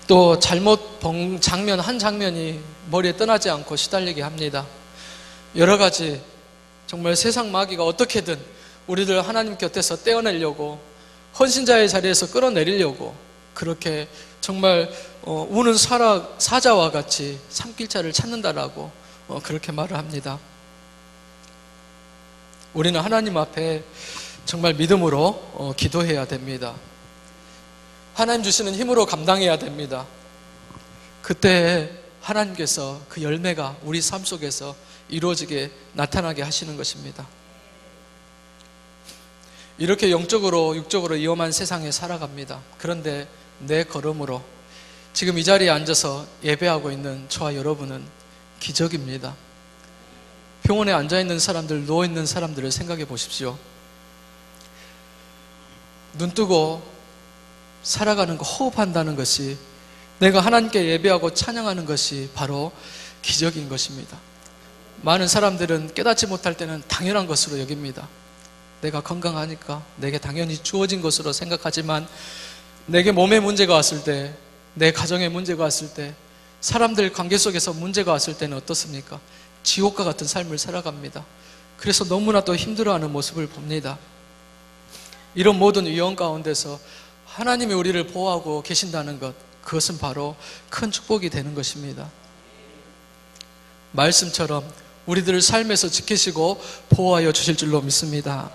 또 잘못 본 장면 한 장면이 머리에 떠나지 않고 시달리게 합니다. 여러 가지 정말 세상 마귀가 어떻게든 우리들 하나님 곁에서 떼어내려고, 헌신자의 자리에서 끌어내리려고 그렇게 정말 우는 사자와 같이 산길자를 찾는다라고 그렇게 말을 합니다. 우리는 하나님 앞에 정말 믿음으로 기도해야 됩니다. 하나님 주시는 힘으로 감당해야 됩니다. 그때 하나님께서 그 열매가 우리 삶 속에서 이루어지게 나타나게 하시는 것입니다. 이렇게 영적으로 육적으로 위험한 세상에 살아갑니다. 그런데 내 걸음으로 지금 이 자리에 앉아서 예배하고 있는 저와 여러분은 기적입니다. 병원에 앉아있는 사람들, 누워있는 사람들을 생각해 보십시오. 눈 뜨고 살아가는 거, 호흡한다는 것이, 내가 하나님께 예배하고 찬양하는 것이 바로 기적인 것입니다. 많은 사람들은 깨닫지 못할 때는 당연한 것으로 여깁니다. 내가 건강하니까 내게 당연히 주어진 것으로 생각하지만, 내게 몸에 문제가 왔을 때, 내 가정에 문제가 왔을 때, 사람들 관계 속에서 문제가 왔을 때는 어떻습니까? 지옥과 같은 삶을 살아갑니다. 그래서 너무나 또 힘들어하는 모습을 봅니다. 이런 모든 위험 가운데서 하나님이 우리를 보호하고 계신다는 것, 그것은 바로 큰 축복이 되는 것입니다. 말씀처럼 우리들을 삶에서 지키시고 보호하여 주실 줄로 믿습니다.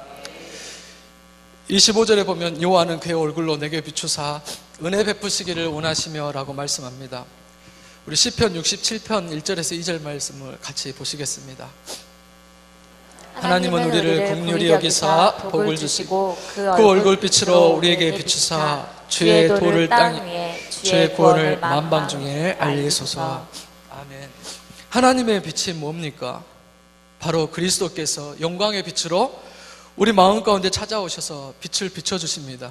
25절에 보면 여호와는 그의 얼굴로 내게 비추사 은혜 베푸시기를 원하시며 라고 말씀합니다. 우리 시편 67편 1절에서 2절 말씀을 같이 보시겠습니다. 하나님은 우리를 긍휼히 여기사 복을 주시고 그 얼굴빛으로 우리에게 비추사 주의 도를 땅 위에 주의 구원을 만방 중에 알리소서. 아멘. 하나님의 빛이 뭡니까? 바로 그리스도께서 영광의 빛으로 우리 마음 가운데 찾아오셔서 빛을 비춰주십니다.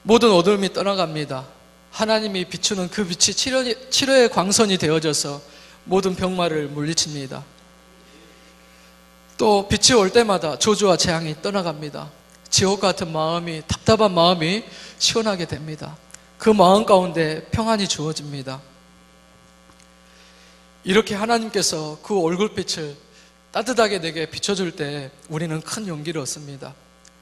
모든 어둠이 떠나갑니다. 하나님이 비추는 그 빛이 치료의 광선이 되어져서 모든 병마를 물리칩니다. 또 빛이 올 때마다 저주와 재앙이 떠나갑니다. 지옥 같은 마음이, 답답한 마음이 시원하게 됩니다. 그 마음 가운데 평안이 주어집니다. 이렇게 하나님께서 그 얼굴빛을 따뜻하게 내게 비춰줄 때 우리는 큰 용기를 얻습니다.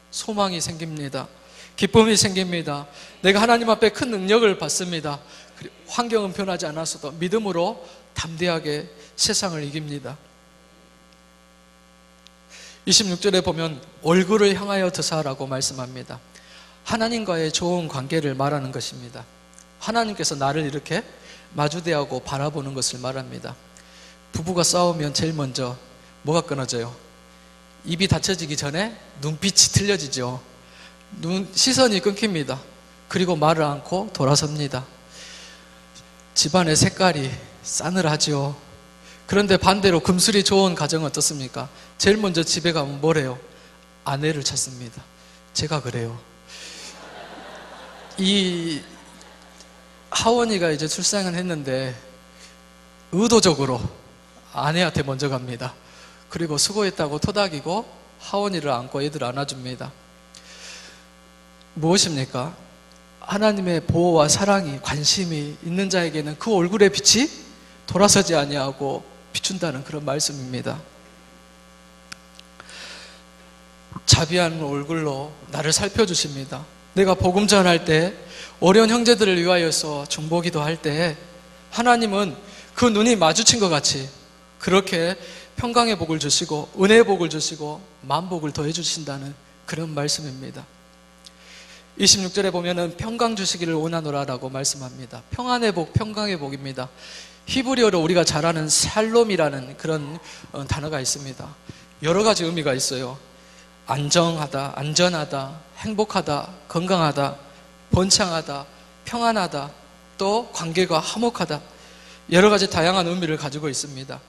소망이 생깁니다. 기쁨이 생깁니다. 내가 하나님 앞에 큰 능력을 받습니다. 환경은 변하지 않았어도 믿음으로 담대하게 세상을 이깁니다. 26절에 보면 얼굴을 향하여 드사라고 말씀합니다. 하나님과의 좋은 관계를 말하는 것입니다. 하나님께서 나를 이렇게 마주대하고 바라보는 것을 말합니다. 부부가 싸우면 제일 먼저 뭐가 끊어져요? 입이 닫혀지기 전에 눈빛이 틀려지죠. 시선이 끊깁니다. 그리고 말을 않고 돌아섭니다. 집안의 색깔이 싸늘하죠. 그런데 반대로 금술이 좋은 가정은 어떻습니까? 제일 먼저 집에 가면 뭐래요? 아내를 찾습니다. 제가 그래요. 이 하원이가 이제 출산을 했는데 의도적으로 아내한테 먼저 갑니다. 그리고 수고했다고 토닥이고 하원이를 안고 애들 안아줍니다. 무엇입니까? 하나님의 보호와 사랑이, 관심이 있는 자에게는 그 얼굴의 빛이 돌아서지 아니하고 비춘다는 그런 말씀입니다. 자비한 얼굴로 나를 살펴주십니다. 내가 복음 전할 때 어려운 형제들을 위하여서 중보기도 할 때 하나님은 그 눈이 마주친 것 같이 그렇게 평강의 복을 주시고 은혜의 복을 주시고 만복을 더해 주신다는 그런 말씀입니다. 26절에 보면은 평강 주시기를 원하노라라고 말씀합니다. 평안의 복, 평강의 복입니다. 히브리어로 우리가 잘 아는 샬롬이라는 그런 단어가 있습니다. 여러 가지 의미가 있어요. 안정하다, 안전하다, 행복하다, 건강하다, 번창하다, 평안하다, 또 관계가 화목하다, 여러 가지 다양한 의미를 가지고 있습니다.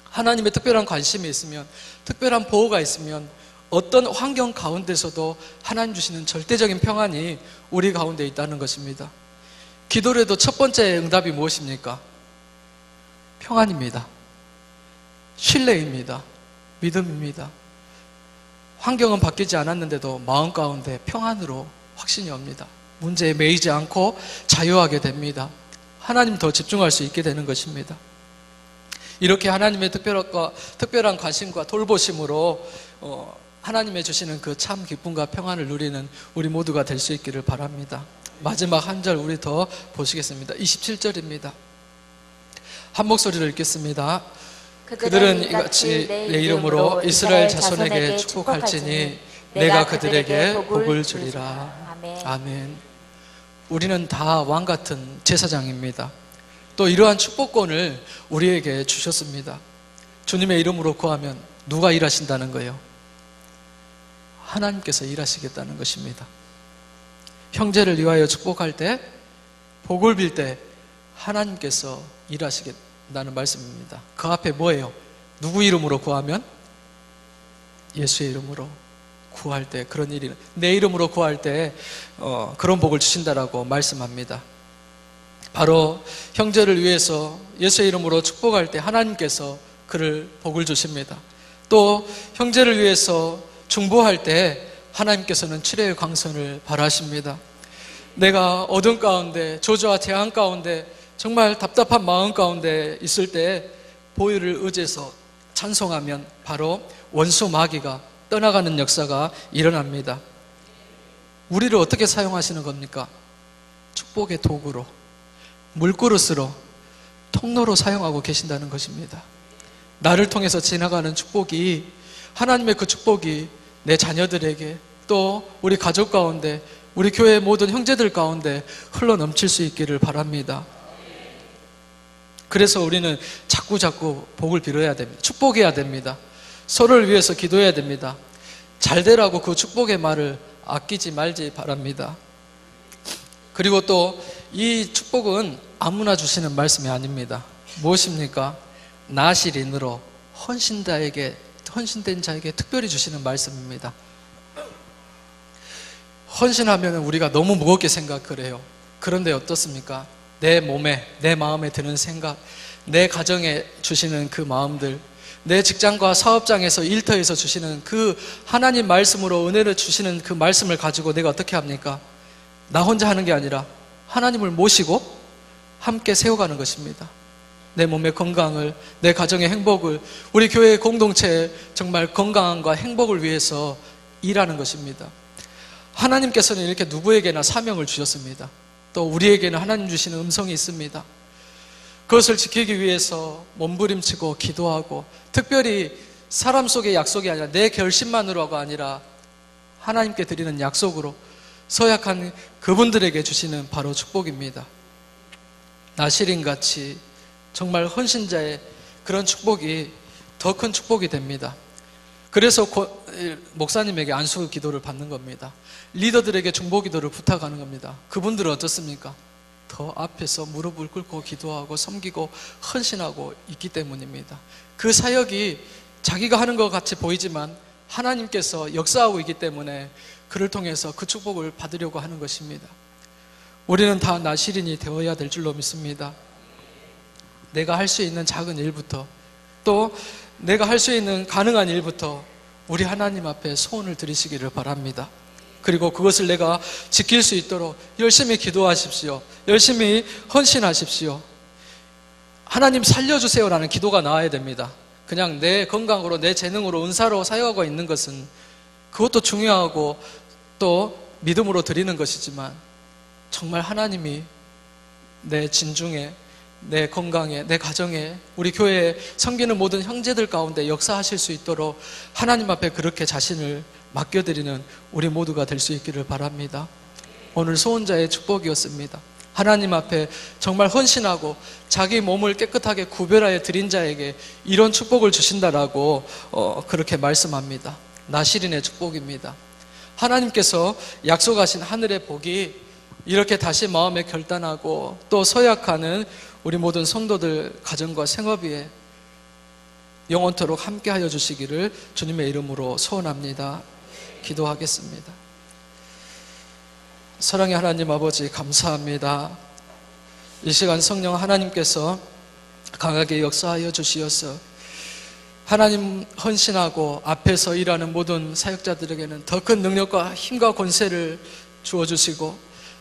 하나님의 특별한 관심이 있으면, 특별한 보호가 있으면 어떤 환경 가운데서도 하나님 주시는 절대적인 평안이 우리 가운데 있다는 것입니다. 기도를 해도 첫 번째 응답이 무엇입니까? 평안입니다. 신뢰입니다. 믿음입니다. 환경은 바뀌지 않았는데도 마음 가운데 평안으로 확신이 옵니다. 문제에 매이지 않고 자유하게 됩니다. 하나님 더 집중할 수 있게 되는 것입니다. 이렇게 하나님의 특별한 관심과 돌보심으로 하나님의 주시는 그 참 기쁨과 평안을 누리는 우리 모두가 될 수 있기를 바랍니다. 마지막 한 절 우리 더 보시겠습니다. 27절입니다. 한 목소리로 읽겠습니다. 그들은 이같이 내 이름으로 이스라엘 자손에게 축복할지니 내가 그들에게 복을 주리라. 아멘. 우리는 다 왕같은 제사장입니다. 또 이러한 축복권을 우리에게 주셨습니다. 주님의 이름으로 구하면 누가 일하신다는 거예요? 하나님께서 일하시겠다는 것입니다. 형제를 위하여 축복할 때, 복을 빌 때 하나님께서 일하시겠다는 말씀입니다. 그 앞에 뭐예요? 누구 이름으로 구하면? 예수의 이름으로 구할 때, 그런 일이, 내 이름으로 구할 때 그런 복을 주신다라고 말씀합니다. 바로 형제를 위해서 예수의 이름으로 축복할 때 하나님께서 그를 복을 주십니다. 또 형제를 위해서 중보할 때 하나님께서는 치료의 광선을 발하십니다. 내가 어둠 가운데, 저주와 재앙 가운데, 정말 답답한 마음 가운데 있을 때 보혈을 의지해서 찬송하면 바로 원수 마귀가 떠나가는 역사가 일어납니다. 우리를 어떻게 사용하시는 겁니까? 축복의 도구로, 물그릇으로, 통로로 사용하고 계신다는 것입니다. 나를 통해서 지나가는 축복이, 하나님의 그 축복이 내 자녀들에게, 또 우리 가족 가운데, 우리 교회 모든 형제들 가운데 흘러 넘칠 수 있기를 바랍니다. 그래서 우리는 자꾸 복을 빌어야 됩니다. 축복해야 됩니다. 서로를 위해서 기도해야 됩니다. 잘 되라고 그 축복의 말을 아끼지 말지 바랍니다. 그리고 또 이 축복은 아무나 주시는 말씀이 아닙니다. 무엇입니까? 나실인으로 헌신된 자에게 특별히 주시는 말씀입니다. 헌신하면 우리가 너무 무겁게 생각을 해요. 그런데 어떻습니까? 내 몸에, 내 마음에 드는 생각, 내 가정에 주시는 그 마음들, 내 직장과 사업장에서 일터에서 주시는 그 하나님 말씀으로 은혜를 주시는 그 말씀을 가지고 내가 어떻게 합니까? 나 혼자 하는 게 아니라 하나님을 모시고 함께 세워가는 것입니다. 내 몸의 건강을, 내 가정의 행복을, 우리 교회의 공동체의 정말 건강과 행복을 위해서 일하는 것입니다. 하나님께서는 이렇게 누구에게나 사명을 주셨습니다. 또 우리에게는 하나님 주시는 음성이 있습니다. 그것을 지키기 위해서 몸부림치고 기도하고, 특별히 사람 속의 약속이 아니라 내 결심만으로가 아니라 하나님께 드리는 약속으로 서약한 그분들에게 주시는 바로 축복입니다. 나실인같이 정말 헌신자의 그런 축복이 더 큰 축복이 됩니다. 그래서 목사님에게 안수 기도를 받는 겁니다. 리더들에게 중보 기도를 부탁하는 겁니다. 그분들은 어떻습니까? 더 앞에서 무릎을 꿇고 기도하고 섬기고 헌신하고 있기 때문입니다. 그 사역이 자기가 하는 것 같이 보이지만 하나님께서 역사하고 있기 때문에 그를 통해서 그 축복을 받으려고 하는 것입니다. 우리는 다 나실인이 되어야 될 줄로 믿습니다. 내가 할 수 있는 작은 일부터, 또 내가 할 수 있는 가능한 일부터 우리 하나님 앞에 소원을 드리시기를 바랍니다. 그리고 그것을 내가 지킬 수 있도록 열심히 기도하십시오. 열심히 헌신하십시오. 하나님 살려주세요라는 기도가 나와야 됩니다. 그냥 내 건강으로, 내 재능으로, 은사로 사역하고 있는 것은 그것도 중요하고 또 믿음으로 드리는 것이지만, 정말 하나님이 내 진중에, 내 건강에, 내 가정에, 우리 교회에 섬기는 모든 형제들 가운데 역사하실 수 있도록 하나님 앞에 그렇게 자신을 맡겨드리는 우리 모두가 될 수 있기를 바랍니다. 오늘 소원자의 축복이었습니다. 하나님 앞에 정말 헌신하고 자기 몸을 깨끗하게 구별하여 드린 자에게 이런 축복을 주신다라고 그렇게 말씀합니다. 나실인의 축복입니다. 하나님께서 약속하신 하늘의 복이 이렇게 다시 마음에 결단하고 또 서약하는 우리 모든 성도들 가정과 생업 위에 영원토록 함께하여 주시기를 주님의 이름으로 소원합니다. 기도하겠습니다. 사랑의 하나님 아버지, 감사합니다. 이 시간 성령 하나님께서 강하게 역사하여 주시어서 하나님 헌신하고 앞에서 일하는 모든 사역자들에게는 더 큰 능력과 힘과 권세를 주어주시고,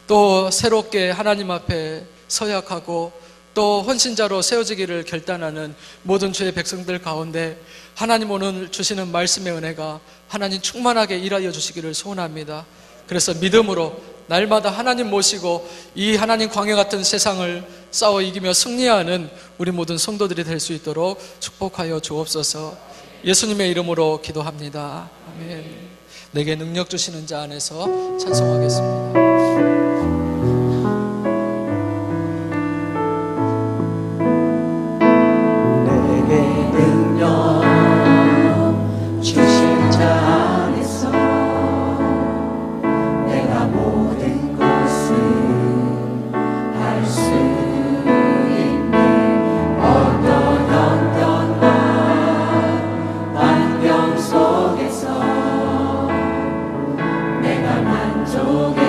또 새롭게 하나님 앞에 서약하고 또 헌신자로 세워지기를 결단하는 모든 주의 백성들 가운데 하나님 오늘 주시는 말씀의 은혜가 하나님 충만하게 일하여 주시기를 소원합니다. 그래서 믿음으로 날마다 하나님 모시고 이 하나님 광야 같은 세상을 싸워 이기며 승리하는 우리 모든 성도들이 될 수 있도록 축복하여 주옵소서. 예수님의 이름으로 기도합니다. 아멘. 내게 능력 주시는 자 안에서 찬송하겠습니다. 주신 자 안에서 내가 모든 것을 할 수 있네. 어떤 형편과 환경 속에서 내가 만족해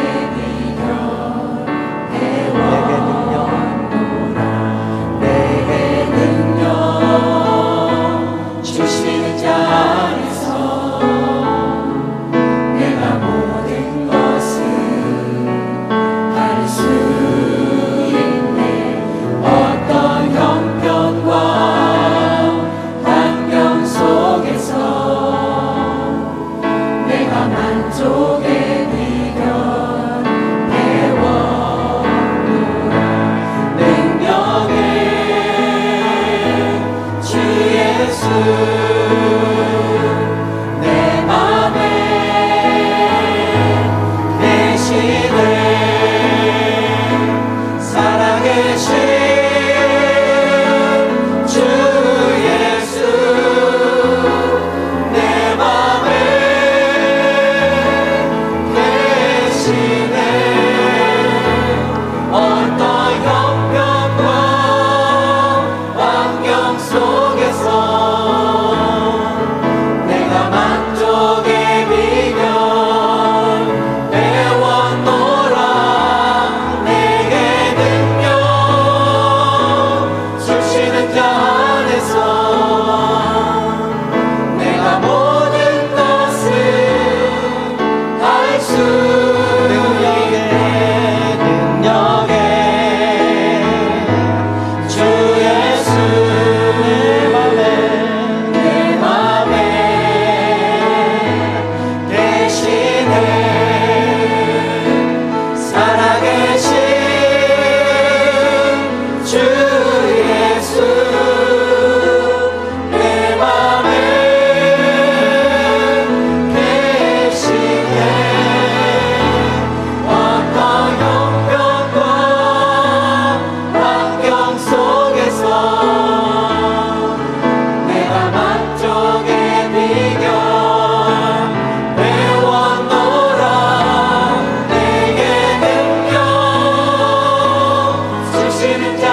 계시는 자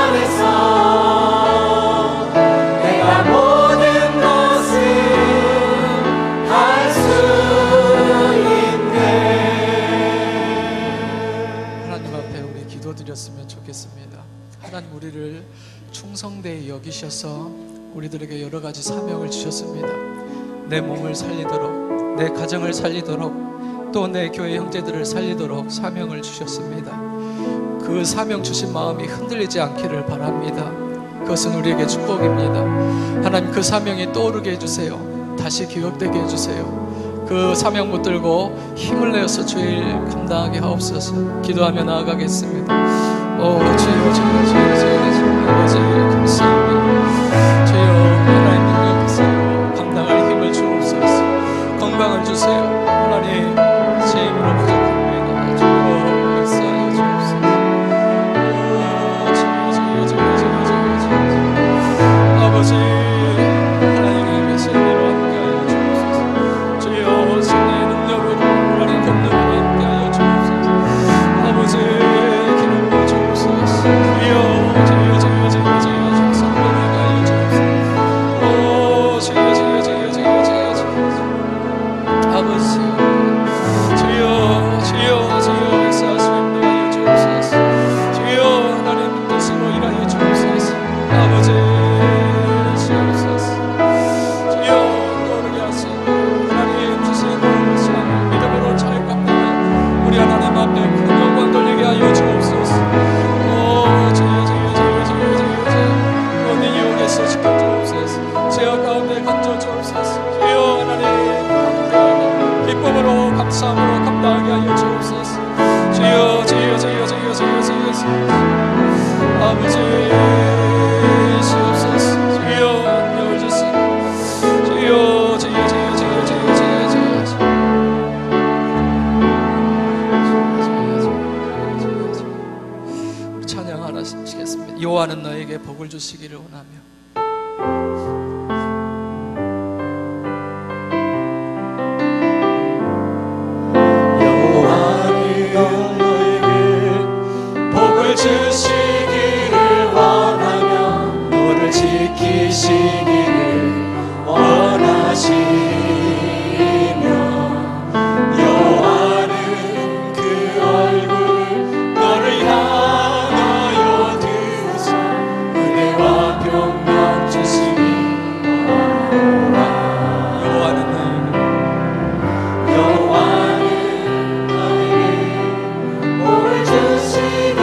안에서 내가 모든 것을 할 수 있네. 하나님 앞에 우리 기도드렸으면 좋겠습니다. 하나님, 우리를 충성되이 여기셔서 우리들에게 여러 가지 사명을 주셨습니다. 내 몸을 살리도록, 내 가정을 살리도록, 또 내 교회 형제들을 살리도록 사명을 주셨습니다. 그 사명 주신 마음이 흔들리지 않기를 바랍니다. 그것은 우리에게 축복입니다. 하나님, 그 사명이 떠오르게 해주세요. 다시 기억되게 해주세요. 그 사명 붙들고 힘을 내어서 주의 일 감당하게 하옵소서. 기도하며 나아가겠습니다. 주여, 주여, 주여, 주여, 주여, 아버지 감사합니다. 주여, 하나님 능력 주세요. 감당할 힘을 주옵소서. 건강을 주세요. 하나님, 제 힘으로 부족합니다. 주여, 역사하여 주옵소서. 주여, 주여, 주여, 주여, 주여, 주여. 아버지 하나님의 메시지로 함께하여 주옵소서. 주여, 주의 능력으로 하나님 권능으로 함께하여 주옵소서. 아버지 기름부어 주옵소서. 주여, 주여, 주여, 주여, 주여, 성령을 가하여 주옵소서. 주여, 주여, 주여, 주여, 주여, 주여. 아버지 주여, 주여, 주여, 역사하시며 인도하여 주옵소서. 주여, 하나님 뜻으로 일하여 주옵소서. 아버지 주옵소서. 주여, 떠오르게 하시고 하나님 주신 사명 믿음으로 잘 감당해 우리 하나님 앞에 큰 영광 돌리게 하여 주옵소서. 주여, 주여, 주여, 주여, 주여, 주여. 모든 유혹에서 지켜 주옵소서. 죄악 가운데 건져 주옵소서. 주여, 하나님 기쁨으로 감사함으로 감당하게 하여 주옵소서. 주여, 주여, 주여, 주여, 주여, 주여, 주여. 아버지 주옵소서. 주여, 은혜를 주시고 주여, 주여, 주여, 주여, 주여, 주여, 주여. 우리 찬양 하나 시겠습니다. 여호와는 너에게 복을 주시기를 원하며. 주시기를 원하며 너를 지키시기를 원하시며 여호와는 그 얼굴 너를 향하여 드사 은혜와 평강 주시기 원하노라. 여호와는 너에게 복을 주시기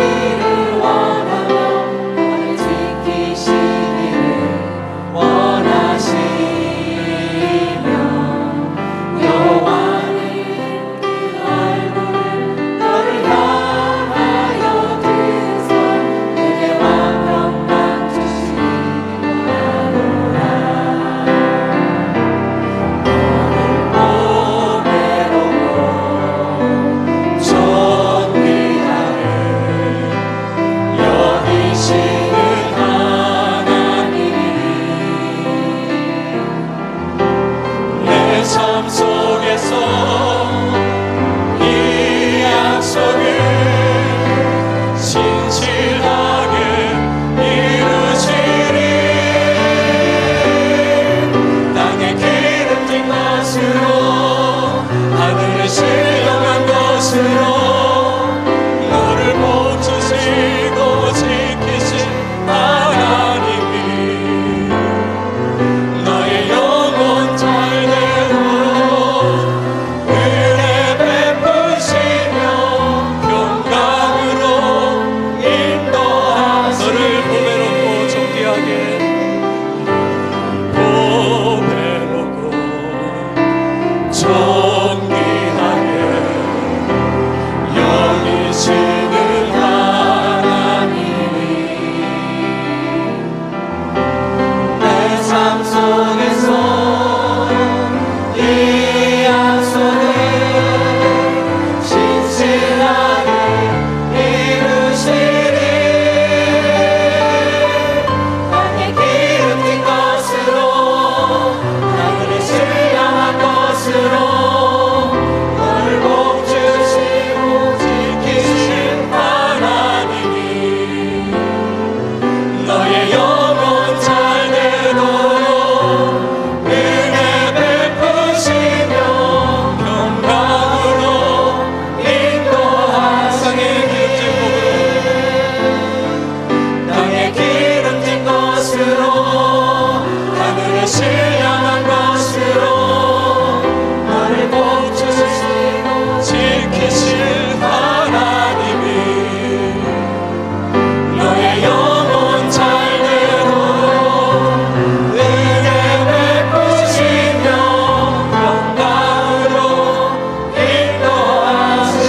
인도 내 영혼 잘대로 은혜 베푸시며 평강으로 인도하시.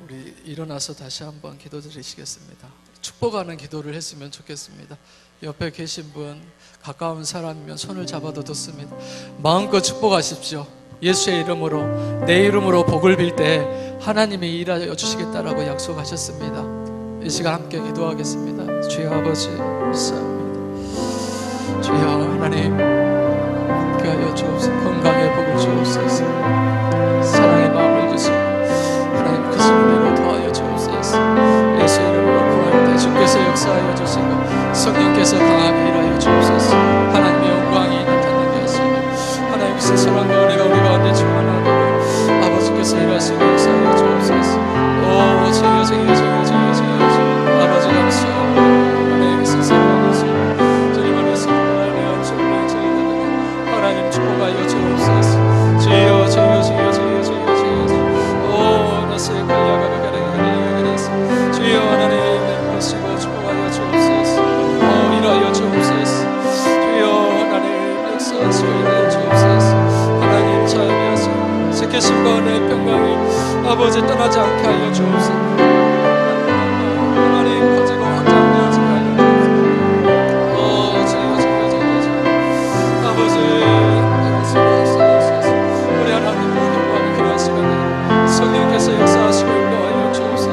우리 일어나서 다시 한번 기도드리시겠습니다. 축복하는 기도를 했으면 좋겠습니다. 옆에 계신 분, 가까운 사람이면 손을 잡아도 좋습니다. 마음껏 축복하십시오. 예수의 이름으로, 내 이름으로 복을 빌 때 하나님이 일하여 주시겠다라고 약속하셨습니다. 이 시간 함께 기도하겠습니다. 주여 아버지, 감사합니다. 주여 하나님, 함께하여 주옵소서. 건강의 복을 주옵소서. 사랑의 마음을 주시고 하나님 그 은혜로 더하여 주옵소서. 예수의 이름으로 구할 때 주께서 역사하여 주시고 성령께서 강하게 일하여 주옵소서. 하나님의 영광이 나타나게 하시고 하나님께서 사랑과 은혜가 우리 가운데 충만하도록 아버지께서 일하시고 역사하여 주옵소서. 오 주여 주여 주여 주여 주여 아버지 감사합니다. 하나님께서 사랑하시고 주님 안에서 하나님 안주를 저희들에게 하나님 축복하여 주옵소서. 주여 주여 주여 주여 주여 주여 오 나스의 갈야가 주여 하나님 보시고 축복하여 주옵소서. 일하여 주옵소서. 주여 하나님 역사하시고 일하여 주옵소서. 하나님 자유하시고 지키심과 은혜의 평강이 아버지 떠나지 않게 하여 주옵소서. 하나님 커지고 확장되어지게 하여 주옵소서. 주여 주여 주여 주여 아버지 우리 하나님 기뻐하며 기도할 시간에 성령께서 역사하시고 인도하여 주옵소서.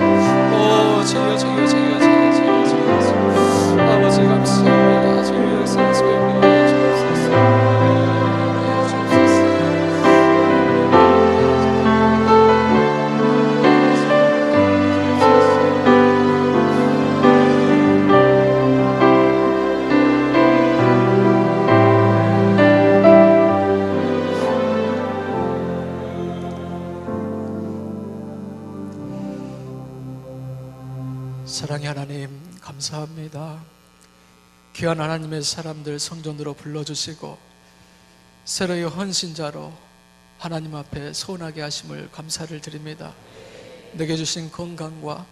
주여 주여 주여 주여 주여 주여 아버지 감사합니다. 주여 역사하시고 인도하여 주옵소서. 사랑의 하나님 감사합니다. 귀한 하나님의 사람들 성전으로 불러주시고 새로이 헌신자로 하나님 앞에 소원하게 하심을 감사를 드립니다. 내게 주신 건강과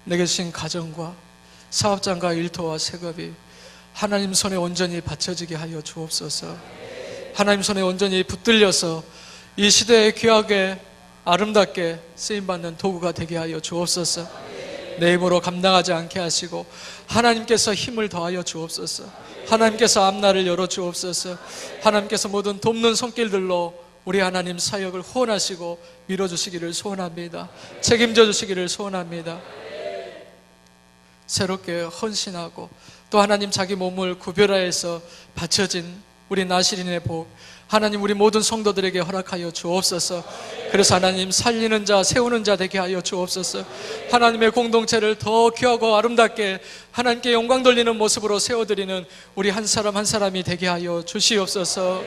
내게 주신 가정과 사업장과 일터와 생업이 하나님 손에 온전히 바쳐지게 하여 주옵소서. 하나님 손에 온전히 붙들려서 이 시대에 귀하게 아름답게 쓰임받는 도구가 되게 하여 주옵소서. 내 힘으로 감당하지 않게 하시고 하나님께서 힘을 더하여 주옵소서. 하나님께서 앞날을 열어 주옵소서. 하나님께서 모든 돕는 손길들로 우리 하나님 사역을 후원하시고 밀어주시기를 소원합니다. 책임져 주시기를 소원합니다. 새롭게 헌신하고 또 하나님 자기 몸을 구별하여서 바쳐진 우리 나시린의 복 하나님 우리 모든 성도들에게 허락하여 주옵소서. 그래서 하나님 살리는 자 세우는 자 되게 하여 주옵소서. 하나님의 공동체를 더 귀하고 아름답게 하나님께 영광 돌리는 모습으로 세워드리는 우리 한 사람 한 사람이 되게 하여 주시옵소서.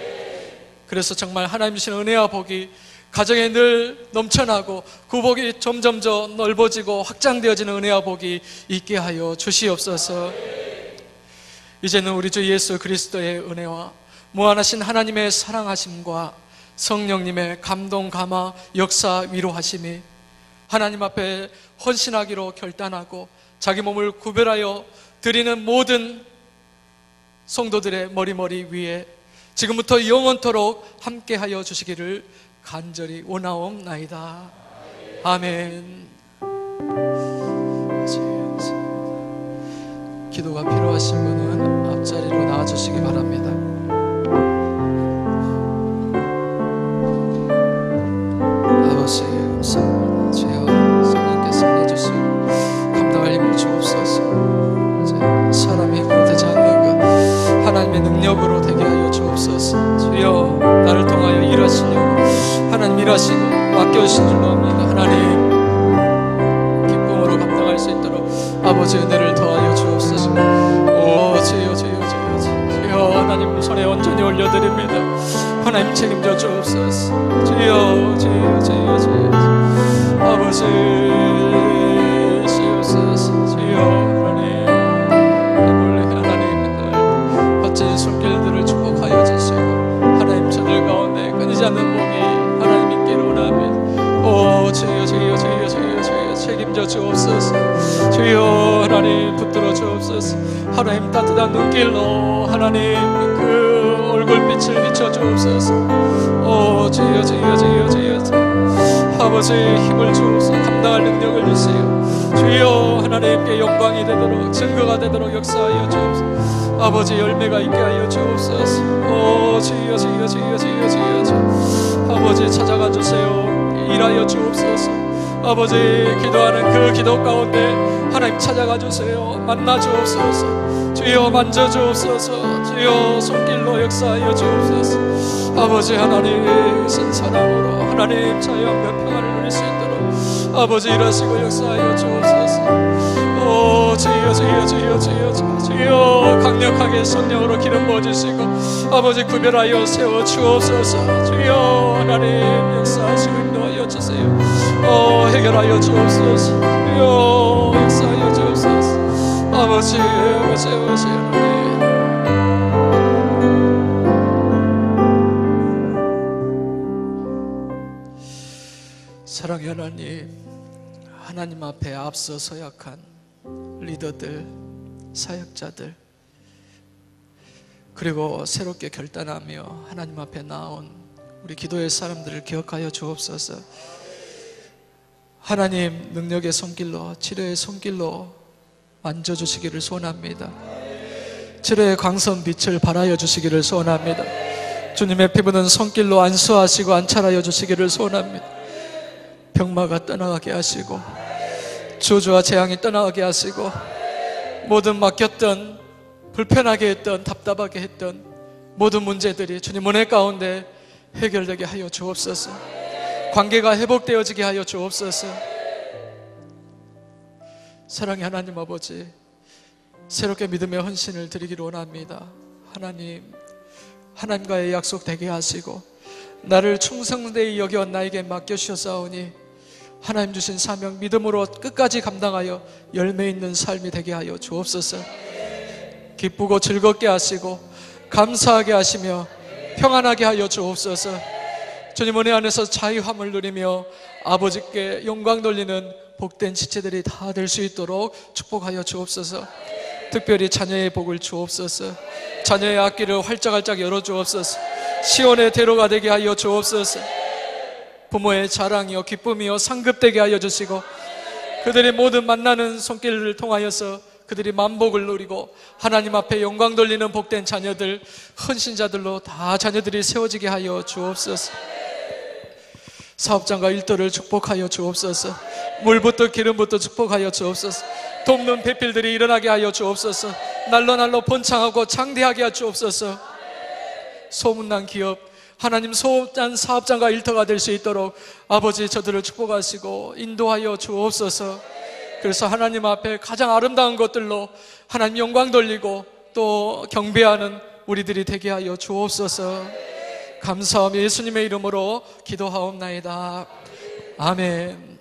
그래서 정말 하나님 주신 은혜와 복이 가정에 늘 넘쳐나고 그 복이 점점 더 넓어지고 확장되어지는 은혜와 복이 있게 하여 주시옵소서. 이제는 우리 주 예수 그리스도의 은혜와 무한하신 하나님의 사랑하심과 성령님의 감동, 감화, 역사, 위로하심이 하나님 앞에 헌신하기로 결단하고 자기 몸을 구별하여 드리는 모든 성도들의 머리 위에 지금부터 영원토록 함께하여 주시기를 간절히 원하옵나이다. 아멘. 기도가 필요하신 분은 앞자리로 나와주시기 바랍니다. 아버지 감사합니다. 주여 성령께서 내주시고 감당할 힘을 주옵소서. 사람의 힘으로 되지 않는 것 하나님의 능력으로 되게 하여 주옵소서. 주여 나를 통하여 일하시려고 하나님 일하시고 맡겨주신 줄로 압니다. 하나님 기쁨으로 감당할 수 있도록 아버지 은혜를 더하여 주옵소서. 오 주여 주여 주여 주여 하나님 손에 온전히 올려드립니다. 하나님 책임져 주옵소서. 주여 주여 주여 주여 아버지 주옵소서. 주여 하나님 하나님 멋진 손길들을 축복하여 주시고 하나님 저들 가운데 끊이지 않는 복이 하나님 있기를 원합니다. 오 주여 주여 주여 주여 주여 하나님 따뜻한 눈길로 하나님 그 얼굴빛을 비춰주옵소서. 오 주여 주여 주여 주여 주여. 아버지 힘을 주옵소서. 감당할 능력을 주세요. 주여 하나님께 영광이 되도록 증거가 되도록 역사하여 주옵소서. 아버지 열매가 있게 하여 주옵소서. 오 주여 주여 주여 주여 주여 주여. 아버지 찾아가 주세요. 일하여 주옵소서. 아버지 기도하는 그 기도 가운데 하나님 찾아가 주세요. 만나 주옵소서. 주여 만져 주옵소서. 주여 손길로 역사하여 주옵소서. 아버지 하나님 신 사랑으로 하나님 자유함과 평안을 누릴 수 있도록 아버지 일하시고 역사하여 주옵소서. 오 주여 주여 주여 주여 주여 강력하게 성령으로 기름 부어주시고 아버지 구별하여 세워 주옵소서. 주여 하나님 역사하시고 인도하여 주세요. 해결하여 주옵소서. 주여 역사하여 주옵소서. 아버지 아버지 아버지 하나님 사랑의 하나님, 하나님 앞에 앞서 서약한 리더들, 사역자들, 그리고 새롭게 결단하며 하나님 앞에 나온 우리 기도의 사람들을 기억하여 주옵소서. 하나님 능력의 손길로, 치료의 손길로 만져주시기를 소원합니다. 치료의 광선 빛을 발하여 주시기를 소원합니다. 주님의 피부는 손길로 안수하시고 안찰하여 주시기를 소원합니다. 병마가 떠나가게 하시고 저주와 재앙이 떠나가게 하시고 모든 막혔던 불편하게 했던 답답하게 했던 모든 문제들이 주님 은혜 가운데 해결되게 하여 주옵소서. 관계가 회복되어지게 하여 주옵소서. 사랑의 하나님 아버지, 새롭게 믿음의 헌신을 드리기를 원합니다. 하나님, 하나님과의 약속 되게 하시고 나를 충성되이 여겨 나에게 맡겨주셨사오니 하나님 주신 사명 믿음으로 끝까지 감당하여 열매 있는 삶이 되게 하여 주옵소서. 기쁘고 즐겁게 하시고 감사하게 하시며 평안하게 하여 주옵소서. 주님 은혜 안에서 자유함을 누리며 아버지께 영광 돌리는 복된 지체들이 다 될 수 있도록 축복하여 주옵소서. 특별히 자녀의 복을 주옵소서. 자녀의 앞길을 활짝활짝 열어 주옵소서. 시온의 대로가 되게 하여 주옵소서. 부모의 자랑이요 기쁨이요 상급되게 하여 주시고 그들이 모든 만나는 손길을 통하여서 그들이 만복을 누리고 하나님 앞에 영광 돌리는 복된 자녀들, 헌신자들로 다 자녀들이 세워지게 하여 주옵소서. 사업장과 일터를 축복하여 주옵소서. 물부터 기름부터 축복하여 주옵소서. 돕는 배필들이 일어나게 하여 주옵소서. 날로 번창하고 장대하게 하여 주옵소서. 소문난 기업, 하나님 소문난 사업장과 일터가 될 수 있도록 아버지 저들을 축복하시고 인도하여 주옵소서. 그래서 하나님 앞에 가장 아름다운 것들로 하나님 영광 돌리고 또 경배하는 우리들이 되게 하여 주옵소서. 감사하며 예수님의 이름으로 기도하옵나이다. 아멘.